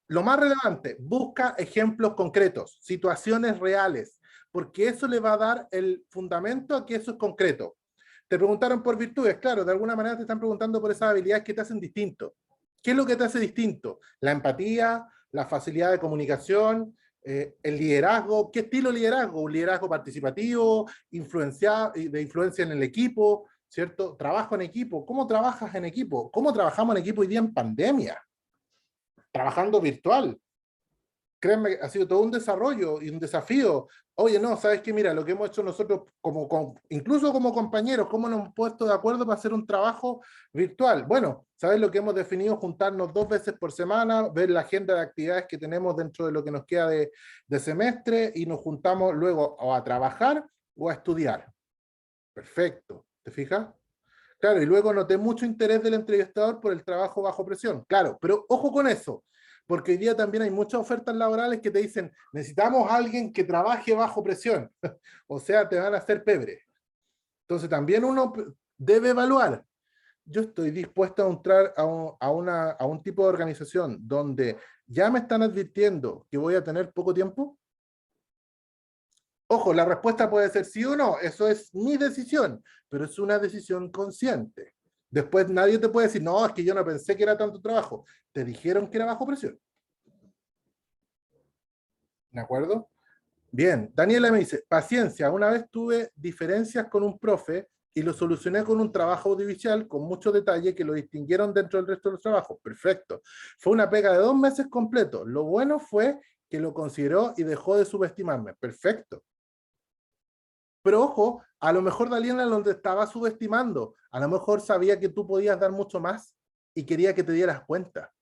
Lo más relevante, busca ejemplos concretos, situaciones reales, porque eso le va a dar el fundamento a que eso es concreto. Te preguntaron por virtudes, claro, de alguna manera te están preguntando por esas habilidades que te hacen distinto. ¿Qué es lo que te hace distinto? La empatía, la facilidad de comunicación, el liderazgo. ¿Qué estilo de liderazgo? Un liderazgo participativo, de influencia en el equipo, ¿cierto? Trabajo en equipo. ¿Cómo trabajas en equipo? ¿Cómo trabajamos en equipo hoy día en pandemia? Trabajando virtual. Créanme, ha sido todo un desarrollo y un desafío. Oye, no, ¿sabes qué? Mira, lo que hemos hecho nosotros, incluso como compañeros, ¿cómo nos hemos puesto de acuerdo para hacer un trabajo virtual? Bueno, ¿sabes lo que hemos definido? Juntarnos 2 veces por semana, ver la agenda de actividades que tenemos dentro de lo que nos queda de semestre y nos juntamos luego o a trabajar o a estudiar. Perfecto, ¿te fijas? Claro, y luego noté mucho interés del entrevistador por el trabajo bajo presión. Claro, pero ojo con eso, porque hoy día también hay muchas ofertas laborales que te dicen, necesitamos a alguien que trabaje bajo presión. O sea, te van a hacer pebre. Entonces también uno debe evaluar. Yo estoy dispuesto a entrar a un tipo de organización donde ya me están advirtiendo que voy a tener poco tiempo. Ojo, la respuesta puede ser sí o no, eso es mi decisión, pero es una decisión consciente. Después nadie te puede decir, no, es que yo no pensé que era tanto trabajo. Te dijeron que era bajo presión. ¿De acuerdo? Bien, Daniela me dice, paciencia, una vez tuve diferencias con un profe y lo solucioné con un trabajo audiovisual con mucho detalle que lo distinguieron dentro del resto de los trabajos. Perfecto. Fue una pega de 2 meses completos. Lo bueno fue que lo consideró y dejó de subestimarme. Perfecto. Pero ojo, a lo mejor Daliana lo estaba subestimando, a lo mejor sabía que tú podías dar mucho más y quería que te dieras cuenta.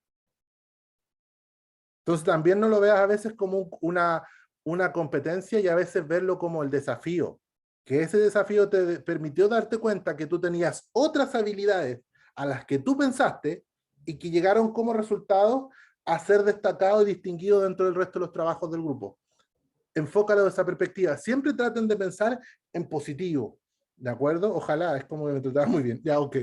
Entonces también no lo veas a veces como una competencia y a veces verlo como el desafío, que ese desafío te permitió darte cuenta que tú tenías otras habilidades a las que tú pensaste y que llegaron como resultado a ser destacado y distinguido dentro del resto de los trabajos del grupo. Enfócalo de esa perspectiva. Siempre traten de pensar en positivo, ¿de acuerdo? Ojalá, es como que me trataba muy bien. Ya, ok.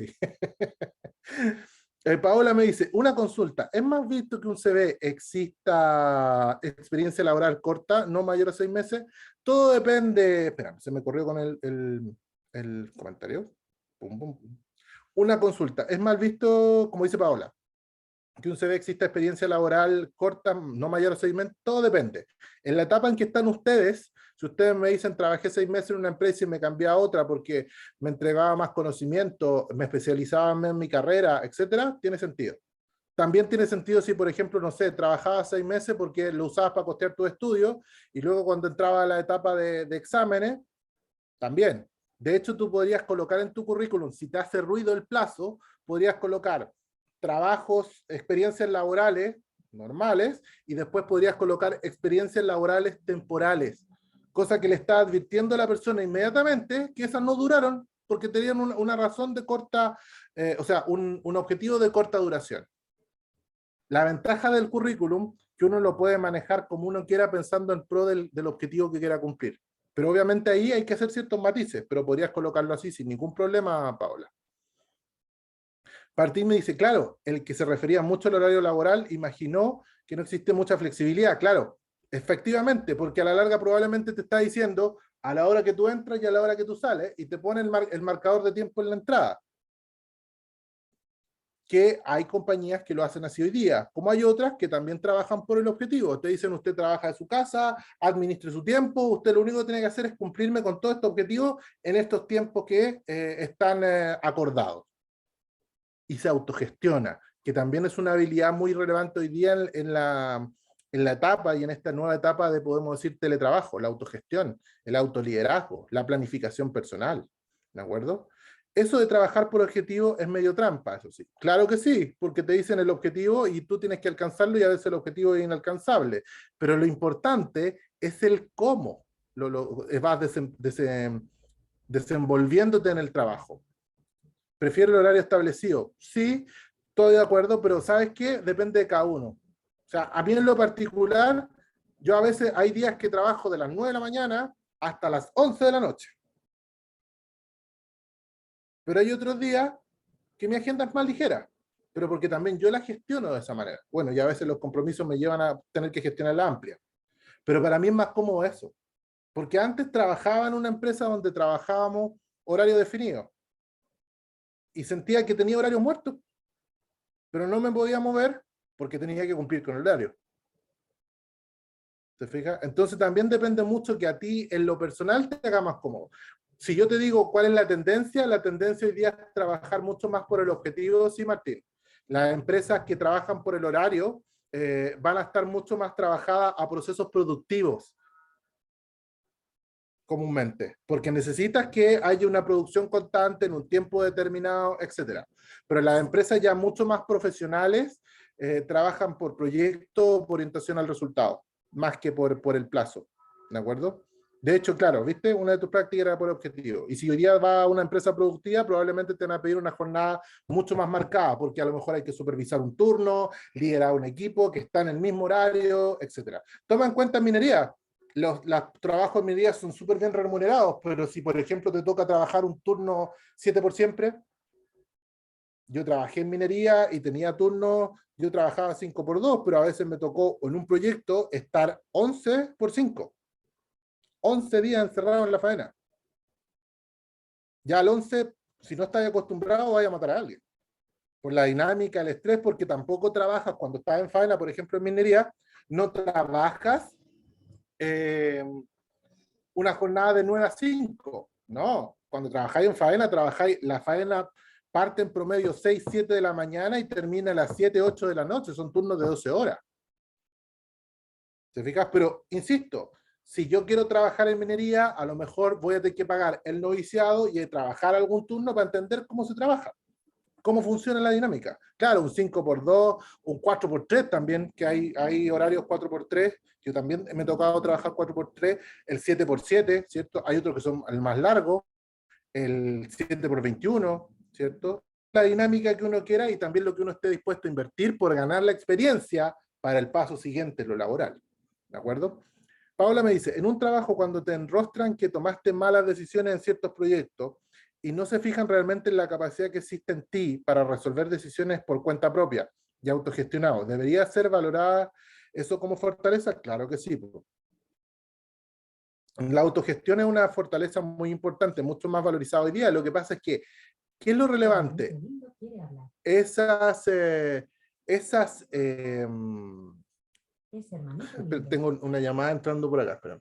Paola me dice, una consulta, ¿es más visto que un CV exista experiencia laboral corta, no mayor a 6 meses? Todo depende, espera, se me corrió con el comentario. Pum, pum, pum. Una consulta, ¿es mal visto, como dice Paola, que un CV exista experiencia laboral corta, no mayor a 6 meses? Todo depende. En la etapa en que están ustedes, si ustedes me dicen, trabajé 6 meses en una empresa y me cambié a otra porque me entregaba más conocimiento, me especializaba en mi carrera, etcétera, tiene sentido. También tiene sentido si, por ejemplo, no sé, trabajabas 6 meses porque lo usabas para costear tu estudio y luego cuando entraba a la etapa de exámenes, también. De hecho, tú podrías colocar en tu currículum, si te hace ruido el plazo, podrías colocar trabajos, experiencias laborales normales, y después podrías colocar experiencias laborales temporales, cosa que le está advirtiendo a la persona inmediatamente que esas no duraron porque tenían una razón de corta, o sea, un objetivo de corta duración. La ventaja del currículum, que uno lo puede manejar como uno quiera pensando en pro del objetivo que quiera cumplir. Pero obviamente ahí hay que hacer ciertos matices, pero podrías colocarlo así sin ningún problema, Paola. Martín me dice, claro, el que se refería mucho al horario laboral imaginó que no existe mucha flexibilidad. Claro, efectivamente, porque a la larga probablemente te está diciendo, a la hora que tú entras y a la hora que tú sales, y te pone el marcador de tiempo en la entrada. Que hay compañías que lo hacen así hoy día, como hay otras que también trabajan por el objetivo. Te dicen, usted trabaja de su casa, administre su tiempo, usted lo único que tiene que hacer es cumplirme con todo este objetivo en estos tiempos que están acordados. Y se autogestiona, que también es una habilidad muy relevante hoy día en la etapa y en esta nueva etapa de, podemos decir, teletrabajo, la autogestión, el autoliderazgo, la planificación personal, ¿de acuerdo? Eso de trabajar por objetivo es medio trampa, eso sí. Claro que sí, porque te dicen el objetivo y tú tienes que alcanzarlo y a veces el objetivo es inalcanzable. Pero lo importante es el cómo vas desenvolviéndote en el trabajo. ¿Prefiero el horario establecido? Sí, estoy de acuerdo, pero ¿sabes qué? Depende de cada uno. O sea, a mí en lo particular, yo a veces hay días que trabajo de las 9 de la mañana hasta las 11 de la noche. Pero hay otros días que mi agenda es más ligera, pero porque también yo la gestiono de esa manera. Bueno, y a veces los compromisos me llevan a tener que gestionarla amplia. Pero para mí es más cómodo eso. Porque antes trabajaba en una empresa donde trabajábamos horario definido. Y sentía que tenía horario muerto, pero no me podía mover porque tenía que cumplir con el horario. ¿Te fijas? Entonces también depende mucho que a ti en lo personal te haga más cómodo. Si yo te digo cuál es la tendencia hoy día es trabajar mucho más por el objetivo, sí, Martín. Las empresas que trabajan por el horario van a estar mucho más trabajadas a procesos productivos comúnmente, porque necesitas que haya una producción constante en un tiempo determinado, etcétera. Pero las empresas ya mucho más profesionales trabajan por proyecto, por orientación al resultado, más que por el plazo, ¿de acuerdo? De hecho, claro, ¿viste? Una de tus prácticas era por objetivo. Y si hoy día va a una empresa productiva, probablemente te van a pedir una jornada mucho más marcada, porque a lo mejor hay que supervisar un turno, liderar un equipo que está en el mismo horario, etcétera. Toma en cuenta minería, los trabajos en minería son súper bien remunerados, pero si por ejemplo te toca trabajar un turno 7 por siempre, yo trabajé en minería y tenía turnos, yo trabajaba 5 por 2, pero a veces me tocó en un proyecto estar 11 por 5, 11 días encerrado en la faena. Ya al 11, si no estás acostumbrado, vaya a matar a alguien. Por la dinámica, el estrés, porque tampoco trabajas cuando estás en faena, por ejemplo en minería, no trabajas una jornada de 9 a 5. No, cuando trabajáis en faena, la faena parte en promedio 6, 7 de la mañana y termina a las 7, 8 de la noche. Son turnos de 12 horas. ¿Te fijas? Pero, insisto, si yo quiero trabajar en minería, a lo mejor voy a tener que pagar el noviciado y trabajar algún turno para entender cómo se trabaja, cómo funciona la dinámica. Claro, un 5 por 2, un 4 por 3 también, que hay horarios 4 por 3. Yo también me he tocado trabajar 4 por 3, el 7 por 7, ¿cierto? Hay otros que son el más largo, el 7 por 21, ¿cierto? La dinámica que uno quiera y también lo que uno esté dispuesto a invertir por ganar la experiencia para el paso siguiente, lo laboral. ¿De acuerdo? Paula me dice, en un trabajo cuando te enrostran que tomaste malas decisiones en ciertos proyectos y no se fijan realmente en la capacidad que existe en ti para resolver decisiones por cuenta propia y autogestionado, ¿debería ser valorada eso como fortaleza? Claro que sí. La autogestión es una fortaleza muy importante, mucho más valorizada hoy día. Lo que pasa es que, ¿qué es lo relevante? Esas, tengo una llamada entrando por acá, espera.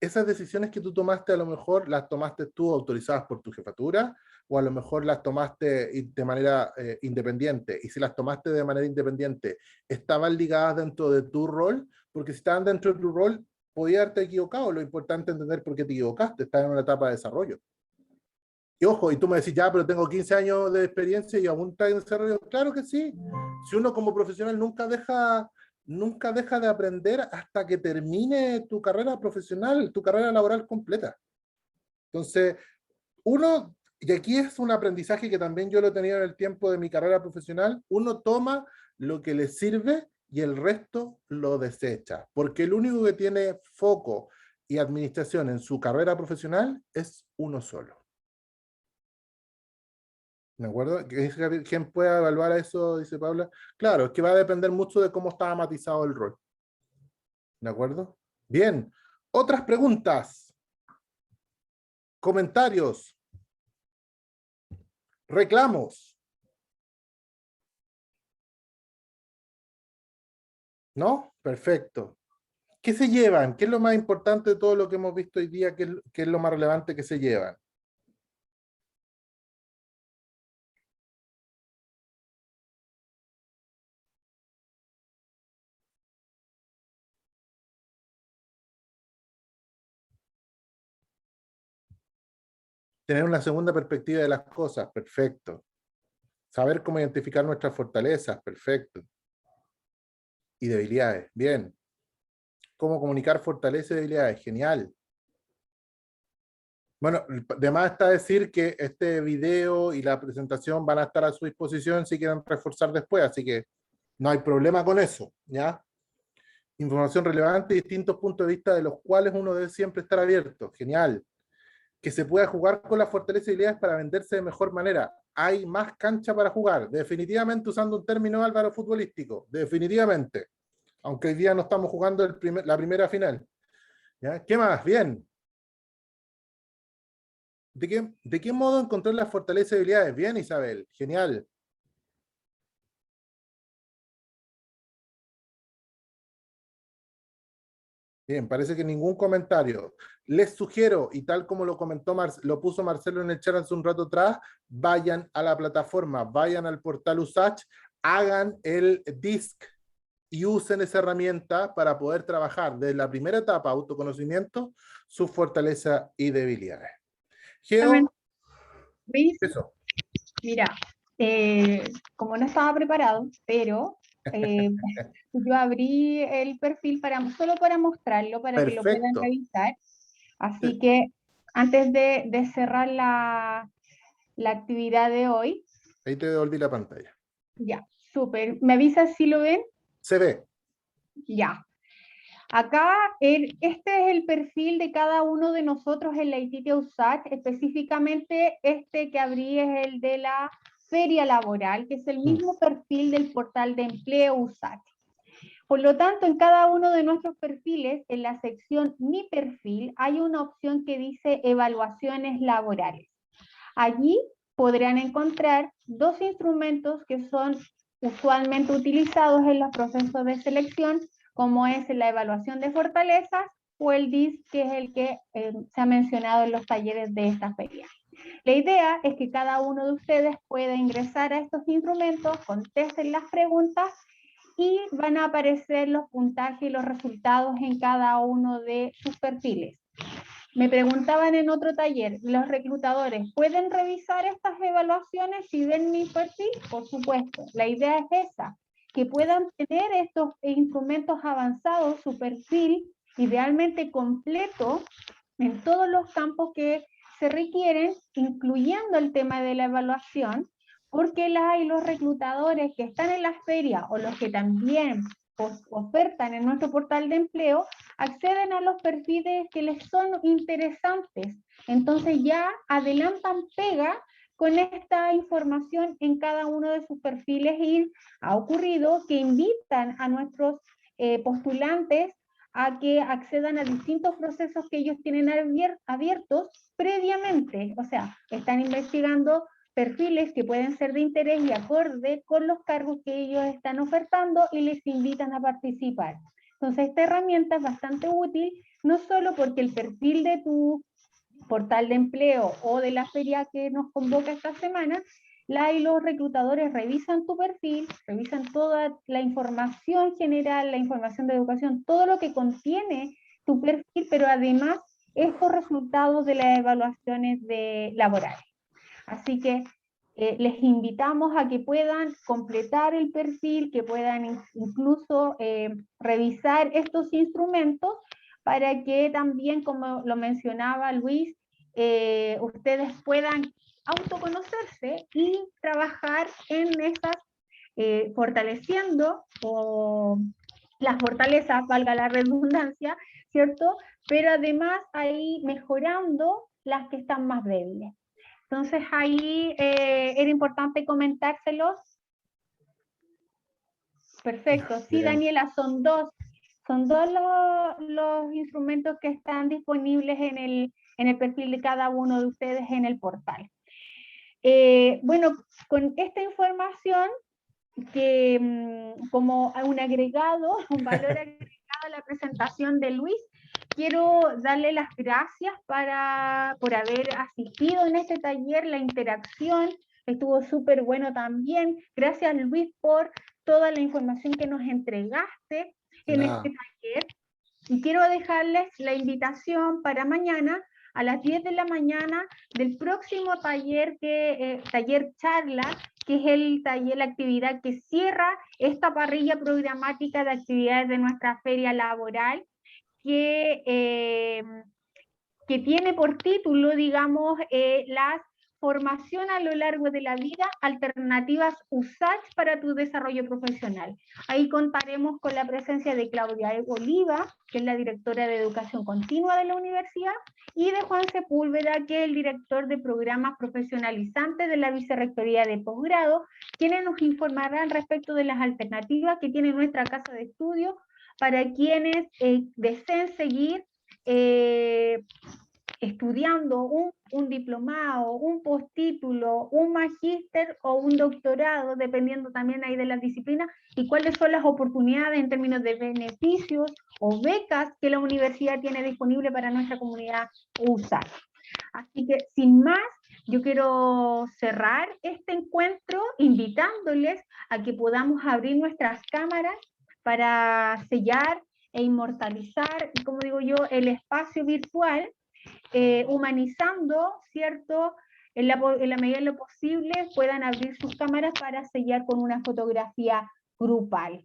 Esas decisiones que tú tomaste, a lo mejor las tomaste tú autorizadas por tu jefatura, o a lo mejor las tomaste de manera independiente. Y si las tomaste de manera independiente, ¿estaban ligadas dentro de tu rol? Porque si estaban dentro de tu rol, podía haberte equivocado. Lo importante es entender por qué te equivocaste. Estás en una etapa de desarrollo. Y ojo, y tú me decís, ya, pero tengo 15 años de experiencia y aún está en desarrollo. Claro que sí. Si uno como profesional nunca deja de aprender hasta que termine tu carrera profesional, tu carrera laboral completa. Entonces, uno, y aquí es un aprendizaje que también yo lo he tenido en el tiempo de mi carrera profesional, uno toma lo que le sirve y el resto lo desecha, porque el único que tiene foco y administración en su carrera profesional es uno solo. ¿De acuerdo? ¿Quién puede evaluar eso? Dice Paula. Claro, es que va a depender mucho de cómo está matizado el rol. ¿De acuerdo? Bien. Otras preguntas, comentarios, reclamos. ¿No? Perfecto. ¿Qué se llevan? ¿Qué es lo más importante de todo lo que hemos visto hoy día? ¿Qué es lo más relevante que se llevan? Tener una segunda perspectiva de las cosas, perfecto. Saber cómo identificar nuestras fortalezas, perfecto. Y debilidades, bien. Cómo comunicar fortalezas y debilidades, genial. Bueno, además está decir que este video y la presentación van a estar a su disposición si quieren reforzar después, así que no hay problema con eso, ¿ya? Información relevante y distintos puntos de vista de los cuales uno debe siempre estar abierto, genial. Que se pueda jugar con las fortalezas y habilidades para venderse de mejor manera. Hay más cancha para jugar, definitivamente usando un término Álvaro futbolístico, definitivamente. Aunque hoy día no estamos jugando la primera final. ¿Ya? ¿Qué más? Bien. ¿De qué modo encontrar las fortalezas y habilidades? Bien, Isabel, genial. Bien, parece que ningún comentario. Les sugiero, y tal como lo comentó, lo puso Marcelo en el chat hace un rato atrás, vayan a la plataforma, vayan al portal USACH, hagan el DISC y usen esa herramienta para poder trabajar desde la primera etapa, autoconocimiento, sus fortalezas y debilidades. También, Geo, Luis, eso. mira, como no estaba preparado, pero yo abrí el perfil solo para mostrarlo, para que lo puedan Perfecto. revisar. Así que antes de cerrar la actividad de hoy, Ahí te devolví la pantalla. ya, súper. ¿Me avisas si lo ven? Se ve. Ya. Acá, este es el perfil de cada uno de nosotros en la ITT USACH, específicamente este que abrí es el de la feria laboral, que es el mismo perfil del portal de empleo USACH. Por lo tanto, en cada uno de nuestros perfiles, en la sección Mi perfil, hay una opción que dice evaluaciones laborales. Allí podrán encontrar dos instrumentos que son usualmente utilizados en los procesos de selección, como es la evaluación de fortalezas o el DISC, que es el que se ha mencionado en los talleres de esta feria. La idea es que cada uno de ustedes pueda ingresar a estos instrumentos, contesten las preguntas y van a aparecer los puntajes y los resultados en cada uno de sus perfiles. Me preguntaban en otro taller, ¿los reclutadores pueden revisar estas evaluaciones si ven mi perfil? Por supuesto, la idea es esa, que puedan tener estos instrumentos avanzados, su perfil idealmente completo en todos los campos que se requieren, incluyendo el tema de la evaluación, porque los reclutadores que están en las ferias o los que también ofertan en nuestro portal de empleo, acceden a los perfiles que les son interesantes. Entonces ya adelantan pega con esta información en cada uno de sus perfiles y ha ocurrido que invitan a nuestros postulantes a que accedan a distintos procesos que ellos tienen abiertos previamente. O sea, están investigando perfiles que pueden ser de interés y acorde con los cargos que ellos están ofertando y les invitan a participar. Entonces, esta herramienta es bastante útil, no solo porque el perfil de tu portal de empleo o de la feria que nos convoca esta semana, los reclutadores revisan tu perfil, revisan toda la información general, la información de educación, todo lo que contiene tu perfil, pero además estos resultados de las evaluaciones laborales. Así que les invitamos a que puedan completar el perfil, que puedan incluso revisar estos instrumentos para que también, como lo mencionaba Luis, ustedes puedan autoconocerse y trabajar en esas, fortaleciendo o las fortalezas, valga la redundancia, ¿cierto? Pero además ahí mejorando las que están más débiles. Entonces ahí era importante comentárselos. Perfecto. Sí, Bien. Daniela, son dos. Son dos los instrumentos que están disponibles en el perfil de cada uno de ustedes en el portal. Bueno, con esta información, que como un agregado, un valor agregado a la presentación de Luis, quiero darle las gracias por haber asistido en este taller, la interacción estuvo súper bueno también. Gracias, Luis, por toda la información que nos entregaste en este taller. Y quiero dejarles la invitación para mañana a las 10 de la mañana del próximo taller, taller charla, que es el taller, la actividad que cierra esta parrilla programática de actividades de nuestra feria laboral, que tiene por título, digamos, las formación a lo largo de la vida, alternativas USACH para tu desarrollo profesional. Ahí contaremos con la presencia de Claudia Oliva, que es la directora de Educación Continua de la universidad, y de Juan Sepúlveda, que es el director de programas profesionalizantes de la Vicerrectoría de Posgrado, quienes nos informarán respecto de las alternativas que tiene nuestra casa de estudio para quienes deseen seguir estudiando un diplomado, un postítulo, un magíster o un doctorado, dependiendo también ahí de las disciplinas, y cuáles son las oportunidades en términos de beneficios o becas que la universidad tiene disponible para nuestra comunidad USAC. Así que, sin más, yo quiero cerrar este encuentro invitándoles a que podamos abrir nuestras cámaras para sellar e inmortalizar, como digo yo, el espacio virtual, humanizando, ¿cierto? En la medida de lo posible puedan abrir sus cámaras para sellar con una fotografía grupal.